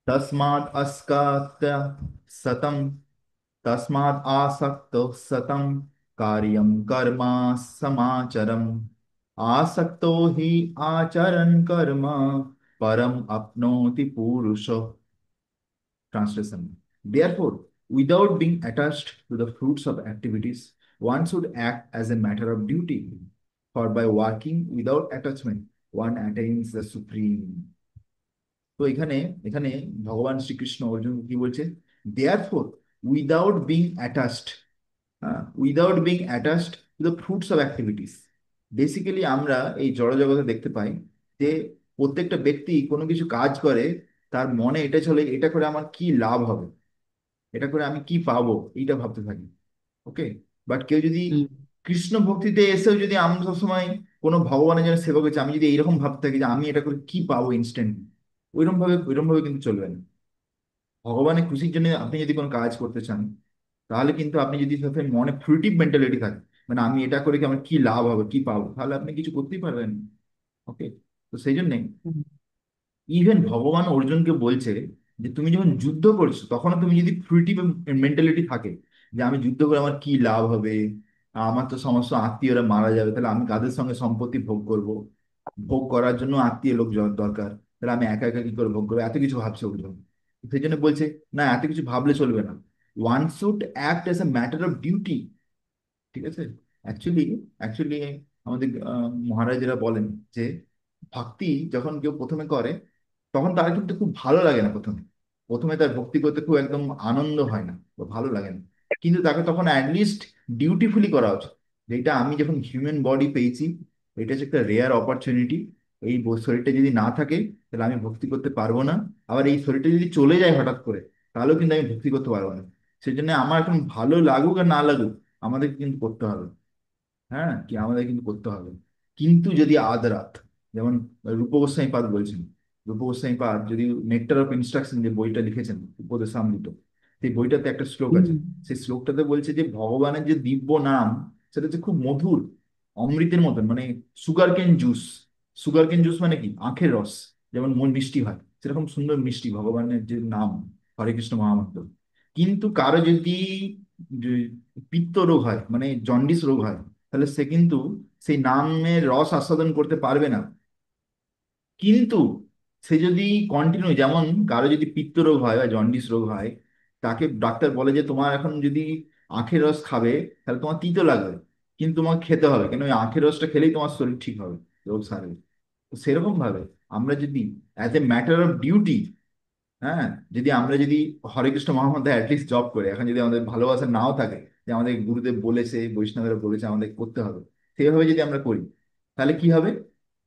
तस्माद् अस्कात् सतम, तस्माद् आसक्तो सतम कार्यं कर्म समाचरम्, आसक्तो हि आचरन् कर्म परम अपनोति पुरुष। Translation. Therefore, without being attached to the fruits of activities, one should act as a matter of duty. For by working without attachment, one attains the supreme. তো এখানে এখানে ভগবান শ্রীকৃষ্ণ অর্জুন কি বলছে? Therefore, without being attached, without being attached to the fruits of activities. Basically আমরা এই জড়জগতে দেখতে পাই যে প্রত্যেকটা ব্যক্তি কোনো কিছু কাজ করে, তার মনে এটা চলে, এটা করে আমার কি লাভ হবে, এটা করে আমি কি পাবো, এইটা ভাবতে থাকি। ওকে। বাট কেউ যদি হুম কৃষ্ণ ভক্তিতে এসেও যদি আমরা সবসময় কোনো ভগবানের জন্য সেবা করছি, আমি যদি এইরকম ভাবতে থাকি যে আমি এটা করে কি পাবো ইনস্ট্যান্ট, ওইরকম ভাবে কিন্তু চলবে না। ভগবানের খুশির জন্য আপনি যদি কোনো কাজ করতে চান, তাহলে কিন্তু আপনি যদি সবসময় মনে ফ্রুটিভ মেন্টালিটি থাকে, মানে আমি এটা করে কি আমার কি লাভ হবে, কি পাবো, তাহলে আপনি কিছু করতেই পারবেন। ওকে। তো সেই জন্যে হুম ইভেন ভগবান অর্জুনকে বলছে যে তুমি যখন যুদ্ধ করছো, তখন তুমি যদি ফ্রুটিভ মেন্টালিটি থাকে যে আমি যুদ্ধ করে আমার কি লাভ হবে, আমার তো সমস্ত আত্মীয়রা মারা যাবে, তাহলে আমি কাদের সঙ্গে সম্পত্তি ভোগ করব, ভোগ করার জন্য আত্মীয় লোক দরকার, তাহলে আমি একা একা কি করে ভোগ করবো, এত কিছু ভাবছে অর্জুন। সেই জন্য বলছে না, এত কিছু ভাবলে চলবে না। One should act S a matter of duty. ঠিক আছে। অ্যাকচুয়ালি অ্যাকচুয়ালি আমাদের মহারাজেরা বলেন যে ভক্তি যখন কেউ প্রথমে করে, তখন তার কিন্তু খুব ভালো লাগে না। প্রথমে প্রথমে তার ভক্তি করতে খুব একদম আনন্দ হয় না বা ভালো লাগে না। কিন্তু তাকে তখন অ্যাটলিস্ট ডিউটিফুলি করা উচিত। যেটা আমি যখন হিউম্যান বডি পেয়েছি, এটা হচ্ছে একটা রেয়ার অপরচুনিটি। এই শরীরটা যদি না থাকে, তাহলে আমি ভক্তি করতে পারবো না। আবার এই শরীরটা যদি চলে যায় হঠাৎ করে, তাহলেও কিন্তু আমি ভক্তি করতে পারবো না। সেই জন্য আমার এখন ভালো লাগুক আর না লাগুক, আমাদের কিন্তু করতে হবে। হ্যাঁ, কি আমাদের কিন্তু করতে হবে। কিন্তু যদি আদ রাত, যেমন রূপ গোস্বামী পাদ বলছেন, রূপ গোস্বামী পাদ যদি নেকটার অফ ইনস্ট্রাকশন যে বইটা লিখেছেন উপদেশামৃত, সেই বইটাতে একটা শ্লোক হুম আছে। সেই শ্লোকটাতে বলছে যে ভগবানের যে দিব্য নাম, সেটা হচ্ছে খুব মধুর, অমৃতের মতন, মানে সুগার কেন জুস। সুগার কেন জুস মানে কি, আখের রস যেমন মন মিষ্টি হয়, সেরকম সুন্দর মিষ্টি ভগবানের যে নাম, হরে কৃষ্ণ মহামন্ত্র। কিন্তু কারো যদি যে পিত্ত রোগ হয়, মানে জন্ডিস রোগ হয়, তাহলে সে কিন্তু সেই নামের রস আস্বাদন করতে পারবে না। কিন্তু সে যদি কন্টিনিউ, যেমন কারো যদি পিত্ত রোগ হয় বা জন্ডিস রোগ হয়, তাকে ডাক্তার বলে যে তোমার এখন যদি আখের রস খাবে, তাহলে তোমার তিতো লাগবে, কিন্তু তোমাকে খেতে হবে, কেন ওই আখের রসটা খেলেই তোমার শরীর ঠিক হবে, রোগ সারবে। তো সেরকম ভাবে আমরা যদি as a matter of duty, হ্যাঁ, যদি আমরা যদি হরে কৃষ্ণ মহামন্ত্র অ্যাটলিস্ট জব করে, এখন যদি আমাদের ভালোবাসা নাও থাকে, যে আমাদের গুরুদেব বলেছে, বৈষ্ণবেরা বলেছে আমাদের করতে হবে, সেইভাবে যদি আমরা করি, তাহলে কি হবে?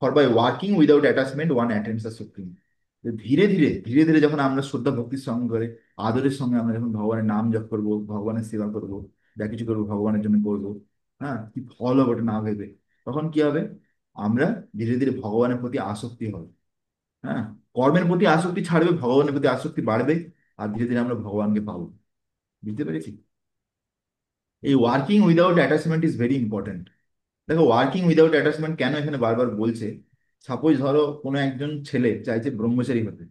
For by working without attachment one attends the supreme. ধীরে ধীরে ধীরে ধীরে যখন আমরা শ্রদ্ধা ভক্তির সঙ্গে করে, আদরের সঙ্গে আমরা যখন ভগবানের নাম জপ করবো, ভগবানের সেবা করব, যা কিছু করবো ভগবানের জন্য করবো, হ্যাঁ, কি ফল হবে ওটা না ভেবে, তখন কি হবে? আমরা ধীরে ধীরে ভগবানের প্রতি আসক্তি হবে। হ্যাঁ, কর্মের প্রতি আসক্তি ছাড়বে, ভগবানের প্রতি আসক্তি বাড়বে, আর ধীরে ধীরে আমরা ভগবানকে পাবো। বুঝতে পেরেছি? এই working without attachment is very important. দেখো, ওয়ার্কিং উইদাউট অ্যাটাচমেন্ট কেন এখানে বারবার বলছে? সাপোজ ধরো কোনো একজন ছেলে চাইছে ব্রহ্মচারী হতে।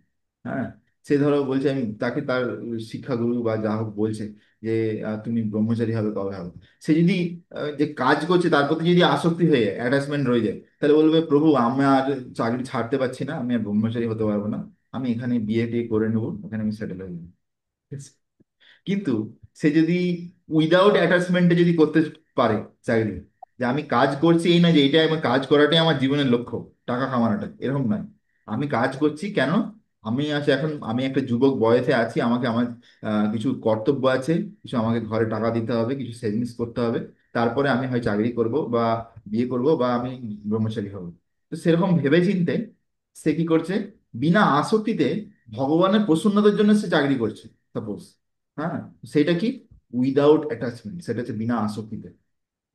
হ্যাঁ, সে ধরো বলছে, আমি তাকে তার শিক্ষাগুরু বা যা হোক বলছে যে তুমি ব্রহ্মচারী হবে, কবে হবে? সে যদি যে কাজ করছে তার প্রতি যদি আসক্তি হয়ে যায়, অ্যাটাচমেন্ট রয়ে যায়, তাহলে বলবে প্রভু আমি আর চাকরি ছাড়তে পারছি না, আমি আর ব্রহ্মচারী হতে পারবো না, আমি এখানে বিয়ে টিয়ে করে নেবো, এখানে আমি সেটেল হয়ে যাবো। কিন্তু সে যদি উইদাউট অ্যাটাচমেন্টে যদি করতে পারে চাকরি, যে আমি কাজ করছি এই না যে এইটাই আমার কাজ করাটাই আমার জীবনের লক্ষ্য, টাকা কামানোটা এরকম নয়। আমি কাজ করছি কেন? আমি আছি এখন, আমি একটা যুবক বয়সে আছি, আমাকে আমার কিছু কর্তব্য আছে, কিছু আমাকে ঘরে টাকা দিতে হবে, কিছু সেভিংস করতে হবে, তারপরে আমি হয় চাকরি করব বা বিয়ে করব বা আমি ব্রহ্মচারী হব। তো সেরকম ভেবে চিন্তে সে কি করছে? বিনা আসক্তিতে ভগবানের প্রসন্নতার জন্য সে চাকরি করছে, সাপোজ। হ্যাঁ, সেটা কি? উইদাউট অ্যাটাচমেন্ট, সেটা হচ্ছে বিনা আসক্তিতে।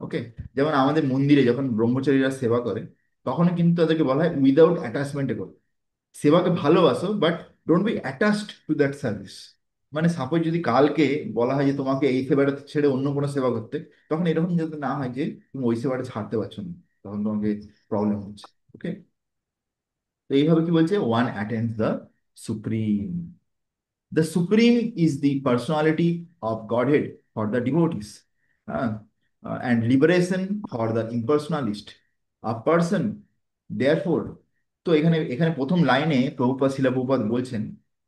ওকে। যেমন আমাদের মন্দিরে যখন ব্রহ্মচারীরা সেবা করে, তখন কিন্তু তাদেরকে বলা হয় উইদাউট অ্যাটাচমেন্টে করো। সেবাকে ভালোবাসো, but don't be attached to that service. মানে সাপোজ যদি কালকে বলা হয় যে তোমাকে এই সেবাটা ছেড়ে অন্য কোনো সেবা করতে, তখন এরকম যাতে না হয় যে তুমি ওই সেবাটা ছাড়তে পারছো না, তখন তোমাকে প্রবলেম হচ্ছে। ওকে। তো এইভাবে কি বলছে, one attends the supreme. The Supreme is the personality of Godhead for the devotees, uh, and liberation for the impersonalist. A person, therefore, তো এখানে এখানে প্রথম লাইনে প্রভুপাদ শিলা প্রভুপাদ বলছেন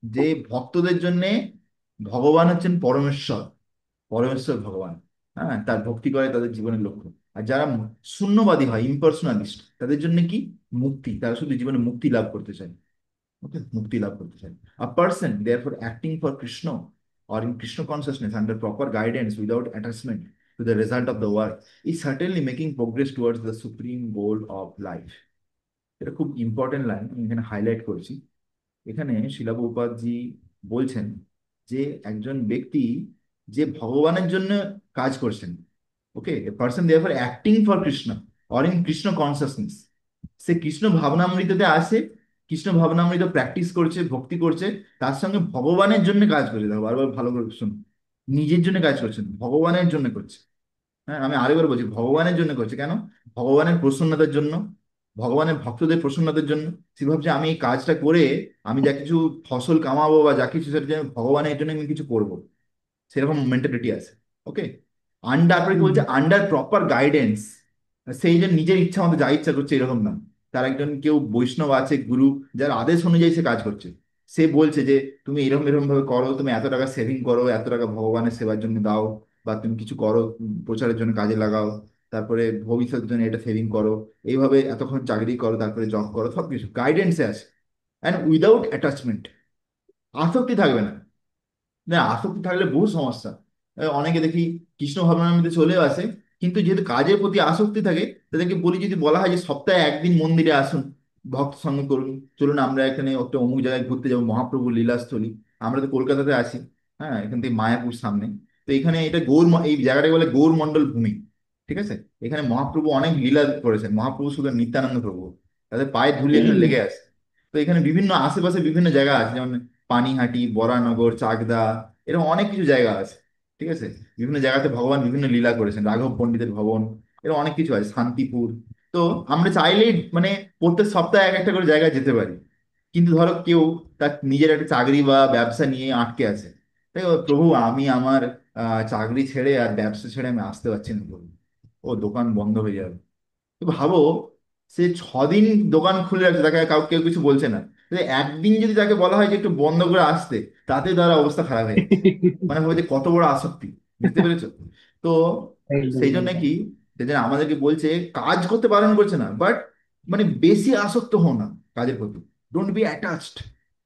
যে ভক্তদের জন্য ভগবান হচ্ছেন পরমেশ্বর, পরমেশ্বর ভগবান। হ্যাঁ, তার ভক্তি করে তাদের জীবনের লক্ষ্য। আর যারা শূন্যবাদী হয়, ইম্পার্সোনালিস্ট, তাদের জন্য কি? মুক্তি। তারা শুধু জীবনে মুক্তি লাভ করতে চায়। ওকে, মুক্তি লাভ করতে চায়। A person therefore acting for Krishna or in Krishna consciousness under proper guidance without attachment to the result of the work is certainly making progress towards the supreme goal of life. এটা খুব important line, আমি এখানে highlight করছি। এখানে শিলা প্রভুপাদজি বলছেন যে একজন ব্যক্তি যে ভগবানের জন্য কাজ করছেন, okay, a person therefore acting for Krishna or in Krishna consciousness, সে কৃষ্ণ ভাবনামৃততে আসে, কৃষ্ণ ভাবনামৃত প্র্যাকটিস করছে, ভক্তি করছে, তার সঙ্গে ভগবানের জন্য কাজ করছে। দেখো বারবার ভালো করে শুনুন, নিজের জন্য কাজ করছেন, ভগবানের জন্য করছে। হ্যাঁ, আমি আরেকবার বলছি, ভগবানের জন্য করছে। কেন? ভগবানের প্রসন্নতার জন্য, ভগবানের ভক্তদের প্রসন্নতার জন্য। সে ভাবছে আমি এই কাজটা করে আমি যা কিছু ফসল কামাবো বা যা কিছু, সেটা যেন ভগবানের জন্য আমি কিছু করবো, সেরকম মেন্টালিটি আছে। ওকে, তারপরে কি হুম। বলছে? Under proper guidance. সেই যে নিজের ইচ্ছা মতো যা ইচ্ছা করছে এরকম না, তার একজন কেউ বৈষ্ণব আছে, গুরু, যার আদেশ অনুযায়ী সে কাজ করছে। সে বলছে যে তুমি এরকম এরকম ভাবে করো, তুমি এত টাকা সেভিং করো, এত টাকা ভগবানের সেবার জন্য দাও, বা তুমি কিছু করো, প্রচারের জন্য কাজে লাগাও, তারপরে ভবিষ্যতের জন্য এটা সেভিং করো, এইভাবে এতক্ষণ চাকরি করো, তারপরে জব করো, সবকিছু গাইডেন্সে আছে। অ্যান্ড উইদাউট অ্যাটাচমেন্ট, আসক্তি থাকবে না। না, আসক্তি থাকলে বহু সমস্যা। অনেকে দেখি কৃষ্ণ ভাবনার মধ্যে চলেও আসে, কিন্তু যেহেতু কাজের প্রতি আসক্তি থাকে, তাদেরকে বলি, যদি বলা হয় যে সপ্তাহে একদিন মন্দিরে আসুন, ভক্ত সঙ্গ করুন, চলুন আমরা এখানে একটা অমুক জায়গায় ঘুরতে যাবো, মহাপ্রভুর লীলাস্থলী। আমরা তো কলকাতাতে আছি, হ্যাঁ, এখান থেকে মায়াপুর সামনে। তো এখানে এটা এই জায়গাটাকে বলে গৌর মণ্ডল ভূমি। ঠিক আছে, এখানে মহাপ্রভু অনেক লীলা করেছেন, মহাপ্রভু শুধু নিত্যানন্দ প্রভু, তাদের পায়ের ধুলি এখানে লেগে আছে। তো এখানে বিভিন্ন আশেপাশে বিভিন্ন জায়গা আছে, যেমন পানিহাটি, বরানগর, চাকদা, এরকম অনেক কিছু জায়গা আছে। ঠিক আছে, বিভিন্ন জায়গাতে ভগবান বিভিন্ন লীলা করেছেন, রাঘব পণ্ডিতের ভবন, এরকম অনেক কিছু আছে, শান্তিপুর। তো আমরা চাইলেই মানে প্রত্যেক সপ্তাহে এক একটা করে জায়গায় যেতে পারি। কিন্তু ধরো কেউ তার নিজের একটা চাকরি বা ব্যবসা নিয়ে আটকে আছে, তাই ও, প্রভু আমি আমার চাকরি ছেড়ে আর ব্যবসা ছেড়ে আমি আসতে পারছি না প্রভু, ও দোকান বন্ধ হয়ে যাবে। তো ভাবো, সে 6 দিন দোকান খুলে রাখছে, তাকে কাউ কেউ কিছু বলছে না। তো একদিন যদি তাকে বলা হয় যে একটু বন্ধ করে আসতে, তাতে তার অবস্থা খারাপ হয়ে যাচ্ছে। মানে ভাবে যে কত বড় আসক্তি, বুঝতে পেরেছো? তো একদম সেই জন্য একদম। কি, সেই জন্য আমাদেরকে বলছে, কাজ করতে বারণ করছে না, বাট মানে বেশি আসক্ত হও না কাজের প্রতি। Don't be attached,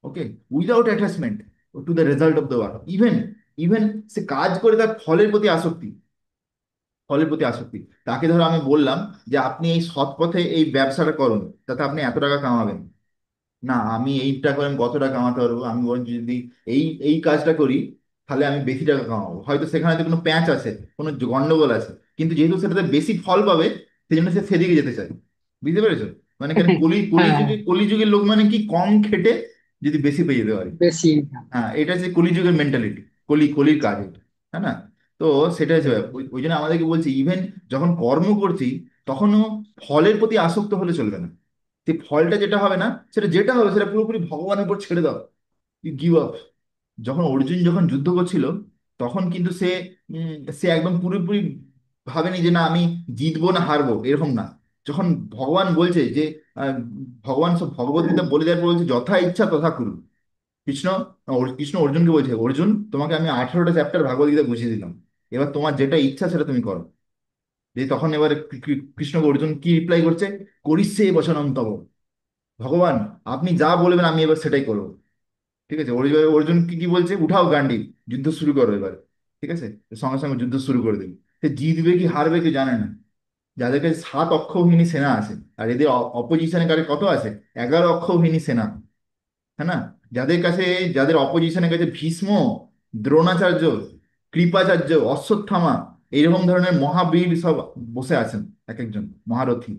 okay, without attachment to the result of the work. Even even সে কাজ করে তার ফলের প্রতি আসক্তি, ফলের প্রতি আসক্তি। তাকে ধরো আমি বললাম যে আপনি এই সৎ পথে এই ব্যবসাটা করুন, তাতে আপনি এত টাকা কামাবেন। না, আমি এইটা করে আমি কত টাকা কামাতে পারবো? আমি বরং যদি এই এই কাজটা করি, তাহলে আমি বেশি টাকা কামাবো। হয়তো সেখানে হয়তো কোনো প্যাঁচ আছে, কোনো গন্ডগোল আছে, কিন্তু যেহেতু সেটাতে বেশি ফল পাবে, সেই জন্য সে সেদিকে যেতে চায়। বুঝতে পেরেছো? মানে কেন, হ্যাঁ, কলিযুগের লোক মানে কি, কম খেটে যদি বেশি পেয়ে যেতে পারে। বেশি ইনকাম। হ্যাঁ, এটা হচ্ছে কলিযুগের মেন্টালিটি, কলির কাজ এটা। হ্যাঁ না? তো সেটা হচ্ছে ব্যাপার। ওই জন্য আমাদেরকে বলছি, ইভেন যখন কর্ম করছি, তখনও ফলের প্রতি আসক্ত হলে চলবে না। সেই ফলটা যেটা হবে না, সেটা যেটা হবে সেটা পুরোপুরি ভগবানের উপর ছেড়ে দাও, ইউ গিভ আপ। যখন অর্জুন যখন যুদ্ধ করছিল, তখন কিন্তু সে একদম পুরোপুরি ভাবেনি যে না আমি জিতবো না হারবো, এরকম না। যখন ভগবান বলছে যে আহ, ভগবান সব ভগবদ্গীতা বলে দেওয়ার পর বলছে যথা ইচ্ছা তথা কুরু। কৃষ্ণ কৃষ্ণ অর্জুনকে বলছে, অর্জুন তোমাকে আমি 18টা চ্যাপ্টার ভাগবত গীতা বুঝিয়ে দিলাম, এবার তোমার যেটা ইচ্ছা সেটা তুমি করো। যে তখন এবার কৃষ্ণকে অর্জুন কি রিপ্লাই করছে? করিষ্যে বচনং তব। ভগবান, আপনি যা বলবেন আমি এবার সেটাই করবো। ঠিক আছে, অর্জুন কি কি বলছে? উঠাও গান্ডিব, যুদ্ধ শুরু করো এবার। ঠিক আছে, সঙ্গে সঙ্গে যুদ্ধ শুরু করে দিল। সে জিতবে কি হারবে কি জানে না। যাদের কাছে 7 অক্ষৌহিনী সেনা আছে, আর এদের অপোজিশনে কারে কত আছে? 11 অক্ষৌহিনী সেনা। হ্যাঁ না? যাদের কাছে, যাদের অপোজিশনের কাছে ভীষ্ম, দ্রোণাচার্য, কৃপাচার্য, অশ্বত্থামা, এইরকম ধরনের মহাবীর সব বসে আছেন, এক একজন মহারথী।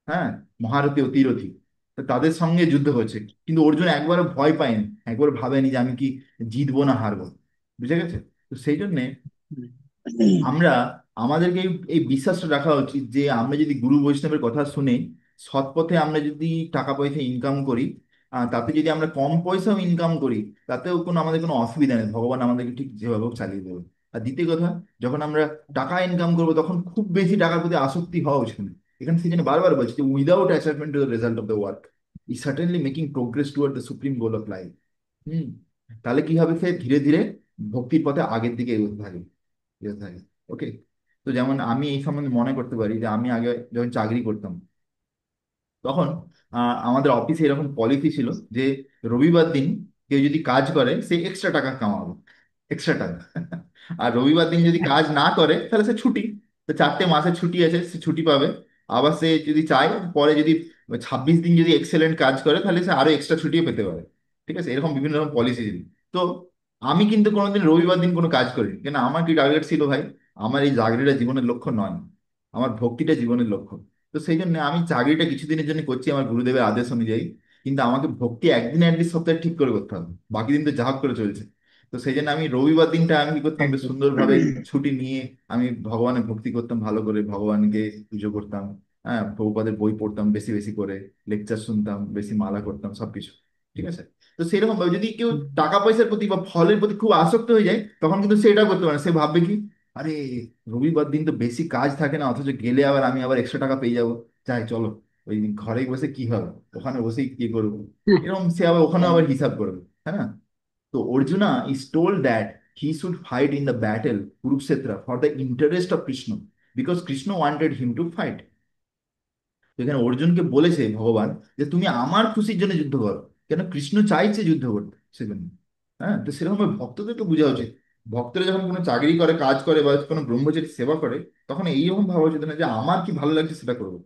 হ্যাঁ, মহারথী অতিরথী। তো তাদের সঙ্গে যুদ্ধ হচ্ছে, কিন্তু অর্জুন একবারও ভয় পায়নি, একবার ভাবেনি যে আমি কি জিতবো না হারবো। বুঝে গেছে? তো সেই জন্যে আমরা, আমাদেরকে এই বিশ্বাসটা রাখা উচিত যে আমরা যদি গুরু বৈষ্ণবের কথা শুনে সৎ পথে আমরা যদি টাকা পয়সা ইনকাম করি, তাতে যদি আমরা কম পয়সাও ইনকাম করি, তাতেও আমাদের কোনো অসুবিধা নেই, ভগবান আমাদেরকে ঠিক যেভাবে হোক চালিয়ে দেবে। আর দ্বিতীয় কথা, যখন আমরা টাকা ইনকাম করবো তখন খুব বেশি টাকার প্রতি আসক্তি হওয়া উচিত না। এখানে সেই জন্য বারবার বলছি যে without attachment to the result of the work he certainly making progress toward the supreme goal of life. Hmm. তাহলে কি হবে, সে ধীরে ধীরে ভক্তির পথে আগের দিকে এগোতে থাকে, এগোতে থাকে। ওকে। তো যেমন আমি এই সম্বন্ধে মনে করতে পারি যে আমি আগে যখন চাকরি করতাম, তখন আমাদের অফিসে এরকম পলিসি ছিল যে রবিবার দিন কেউ যদি কাজ করে সে এক্সট্রা টাকা কামাবে, এক্সট্রা টাকা। আর রবিবার দিন যদি কাজ না করে তাহলে সে ছুটি। তো 4টে মাসের ছুটি আছে, সে ছুটি পাবে। আবার সে যদি চায় পরে যদি 26 দিন যদি এক্সেলেন্ট কাজ করে তাহলে সে আরো এক্সট্রা ছুটিও পেতে পারে। ঠিক আছে, এরকম বিভিন্ন রকম পলিসি ছিল। তো আমি কিন্তু কোনোদিন রবিবার দিন কোনো কাজ করিনি, কেন আমার কি টার্গেট ছিল ভাই, আমার এই চাকরিটা জীবনের লক্ষ্য নয়, আমার ভক্তিটা জীবনের লক্ষ্য। তো সেই জন্য আমি চাকরিটা কিছুদিনের জন্য করছি আমার গুরুদেবের আদেশ অনুযায়ী, কিন্তু আমাকে ভক্তি একদিন অ্যাটলিস্ট সপ্তাহে ঠিক করে করতে হবে, বাকি দিন তো যা হোক করে চলছে। তো সেই জন্য আমি রবিবার দিনটা আমি কি করতাম, বেশ একদম। সুন্দরভাবে ছুটি নিয়ে আমি ভগবানের ভক্তি করতাম, ভালো করে ভগবানকে পুজো করতাম। হ্যাঁ, প্রভুপাদের বই পড়তাম বেশি বেশি করে, লেকচার শুনতাম, বেশি মালা করতাম, সবকিছু। ঠিক আছে। তো সেরকম ভাবে যদি কেউ টাকা পয়সার প্রতি বা ফলের প্রতি খুব আসক্ত হয়ে যায়, তখন কিন্তু সে এটা করতে পারে না। সে ভাববে কি, আরে রবিবার দিন তো বেশি কাজ থাকে না, অথচ গেলে আবার আমি আবার এক্সট্রা টাকা পেয়ে যাবো, যাই চলো ওই ঘরে বসে কি হবে, ওখানে বসেই কি করবো, এরকম সে আবার ওখানে আবার হিসাব করবে। হ্যাঁ না? তো Arjuna is told that he should fight in the battle Kurukshetra for the interest of Krishna because Krishna wanted him to fight. তো এখানে অর্জুনকে বলেছে ভগবান যে তুমি আমার খুশির জন্য যুদ্ধ করো, কেন কৃষ্ণ চাইছে যুদ্ধ করতে সেজন্য। হ্যাঁ, তো সেরকম ভাবে ভক্তদেরকে বোঝা উচিত। ভক্তরা যখন কোনো চাকরি করে, কাজ করে, বা কোনো ব্রহ্মচারী সেবা করে, তখন এইরকম ভাবা উচিত না যে আমার কি ভালো লাগছে সেটা করবো।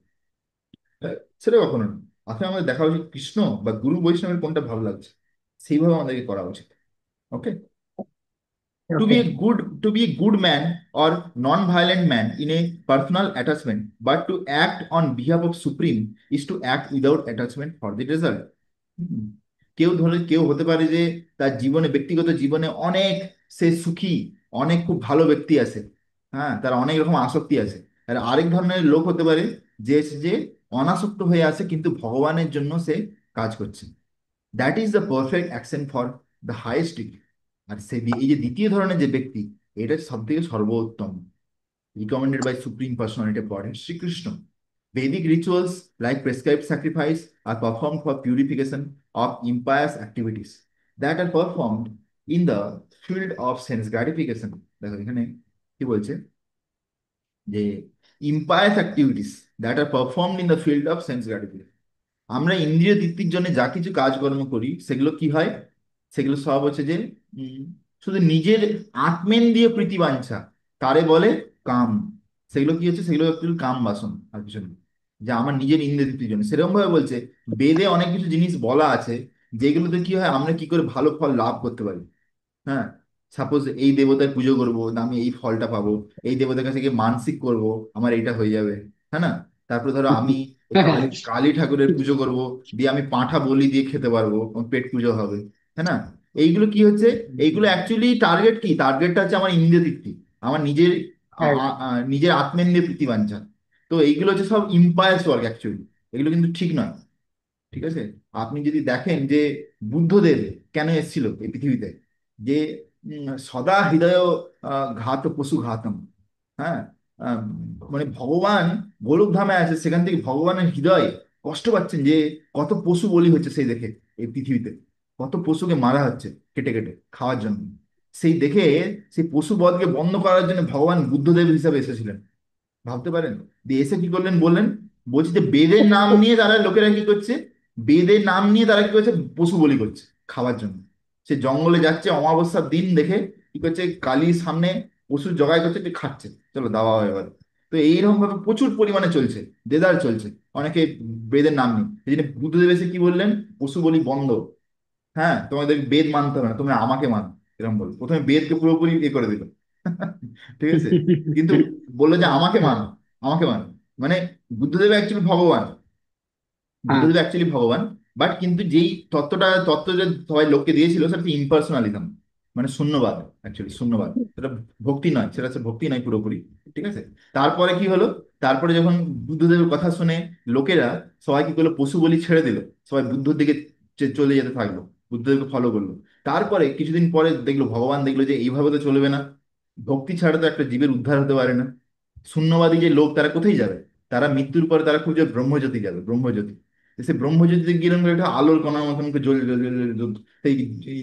সেটা কখনো না। আসলে আমাদের দেখা উচিত কৃষ্ণ বা গুরু বৈষ্ণবের কোনটা ভালো লাগছে, সেইভাবে আমাদেরকে করা উচিত। ওকে। To okay. be a good man or non-violent man in a personal attachment, but to act on behalf of Supreme is to act without attachment for the result. হুম। কেউ হতে পারে যে তার জীবনে, ব্যক্তিগত জীবনে অনেক সে সুখী, অনেক খুব ভালো ব্যক্তি আছে, হ্যাঁ, তার অনেক রকম আসক্তি আছে। আর আরেক ধরনের লোক হতে পারে যে যে অনাসক্ত হয়ে আছে কিন্তু ভগবানের জন্য সে কাজ করছে। That is the perfect action for the highest degree. আর সে এই যে দ্বিতীয় ধরনের যে ব্যক্তি, এটা সব থেকে সর্বোত্তম, recommended by Supreme Personality of Godhead Sri Krishna. Vedic rituals like prescribed sacrifice are performed for purification of impious activities that are performed in the field of sense gratification. দেখো এখানে কি বলছে, যে impious activities that are performed in the field of sense gratification, আমরা ইন্দ্রিয় তৃপ্তির জন্য যা কিছু কাজকর্ম করি সেগুলো কি হয়, সেগুলো সব হচ্ছে যে উম, শুধু নিজের আত্মেন্দ্রিয় প্রীতিবাঞ্ছা, তারে বলে কাম। সেগুলো কি হচ্ছে, সেগুলো একটু কাম বাসন আর কিছু না, যে আমার নিজের ইন্দ্রিয় তৃপ্তির জন্য। সেরকম ভাবে বলছে, বেদে অনেক কিছু জিনিস বলা আছে যেগুলোতে কি হয়, আমরা কি করে ভালো ফল লাভ করতে পারি। হ্যাঁ, সাপোজ এই দেবতার পুজো করবো না, আমি এই ফলটা পাবো, এই দেবতার কাছে গিয়ে মানসিক করব, আমার এইটা হয়ে যাবে। হ্যাঁ না? তারপরে ধরো আমি এই কালী কালী ঠাকুরের পুজো করব, দিয়ে আমি পাঁঠা বলি দিয়ে খেতে পারবো, আমার পেট পুজো হবে। হ্যাঁ না? এইগুলো কি হচ্ছে, এইগুলো অ্যাকচুয়ালি টার্গেট কি, টার্গেটটা হচ্ছে আমার ইন্দ্রিয় তৃপ্তি, আমার নিজের নিজের আত্মেন্দ্রিয় প্রীতি বাঞ্ছা। তো এইগুলো হচ্ছে সব ইম্পায়াস ওয়ার্ক অ্যাকচুয়ালি, এগুলো কিন্তু ঠিক নয়। ঠিক আছে। আপনি যদি দেখেন যে বুদ্ধদেব কেন এসেছিল এই পৃথিবীতে, যে সদা হৃদয় ঘাত পশু ঘাতম। হ্যাঁ, আহ, মানে ভগবান গোলকধামে আছে, সেখান থেকে ভগবানের হৃদয় কষ্ট পাচ্ছেন যে কত পশু বলি হচ্ছে সেই দেখে, এই পৃথিবীতে কত পশুকে মারা হচ্ছে কেটে কেটে খাওয়ার জন্য। সেই দেখে সেই পশু বধকে বন্ধ করার জন্য ভগবান বুদ্ধদেব হিসাবে এসেছিলেন। ভাবতে পারেন? দিয়ে এসে কি করলেন বললেন, বলছি যে বেদের নাম নিয়ে তারা লোকেরা কি করছে, বেদের নাম নিয়ে তারা কি করছে, পশু বলি করছে খাওয়ার জন্য। সে জঙ্গলে যাচ্ছে অমাবস্যার দিন দেখে, কি করছে, কালীর সামনে পশু জবাই করছে, যে খাচ্ছে, চলো দাওয়া হয় এবার। তো এইরকম ভাবে প্রচুর পরিমাণে চলছে, দেদার চলছে অনেকে বেদের নাম নিয়ে। এই জন্য বুদ্ধদেব এসে কি বললেন, পশু বলি বন্ধ। হ্যাঁ, তোমাদের বেদ মানতে হবে না, তুমি আমাকে মানো, এরকম বল, প্রথমে বেদকে পুরোপুরি ইয়ে করে দিল। ঠিক আছে। কিন্তু বললো যে আমাকে মানো, আমাকে মানো। মানে বুদ্ধদেব অ্যাকচুয়ালি ভগবান, হ্যাঁ। বুদ্ধদেব অ্যাকচুয়ালি ভগবান। বাট কিন্তু যেই তত্ত্ব যে সবাই লোককে দিয়েছিল সেটা হচ্ছে ইম্পার্সোনালিজম, মানে শূন্যবাদ। অ্যাকচুয়ালি শূন্যবাদ, সেটা ভক্তি নয়, সেটা হচ্ছে ভক্তি নয় পুরোপুরি। ঠিক আছে। তারপরে কি হলো, তারপরে যখন বুদ্ধদেবের কথা শুনে লোকেরা সবাই কি করলো, পশু বলি ছেড়ে দিল, সবাই বুদ্ধর দিকে চলে যেতে থাকলো, বুদ্ধদেবকে ফলো করলো। তারপরে কিছুদিন পরে দেখলো, ভগবান দেখলো যে এইভাবে তো চলবে না, ভক্তি ছাড়া তো একটা জীবের উদ্ধার হতে পারে না। শূন্যবাদী যে লোক তারা কোথায় যাবে? তারা মৃত্যুর পরে তারা খুঁজে ব্রহ্মজ্যোতি যাবে, ব্রহ্মজ্যোতি। সে ব্রহ্মজ্যোতিতে গিয়ে এরকম করে একটা আলোর কণার মতন করে জ্বলে জ্বলে জ্বলে জ্বলে জ্বলে- সেই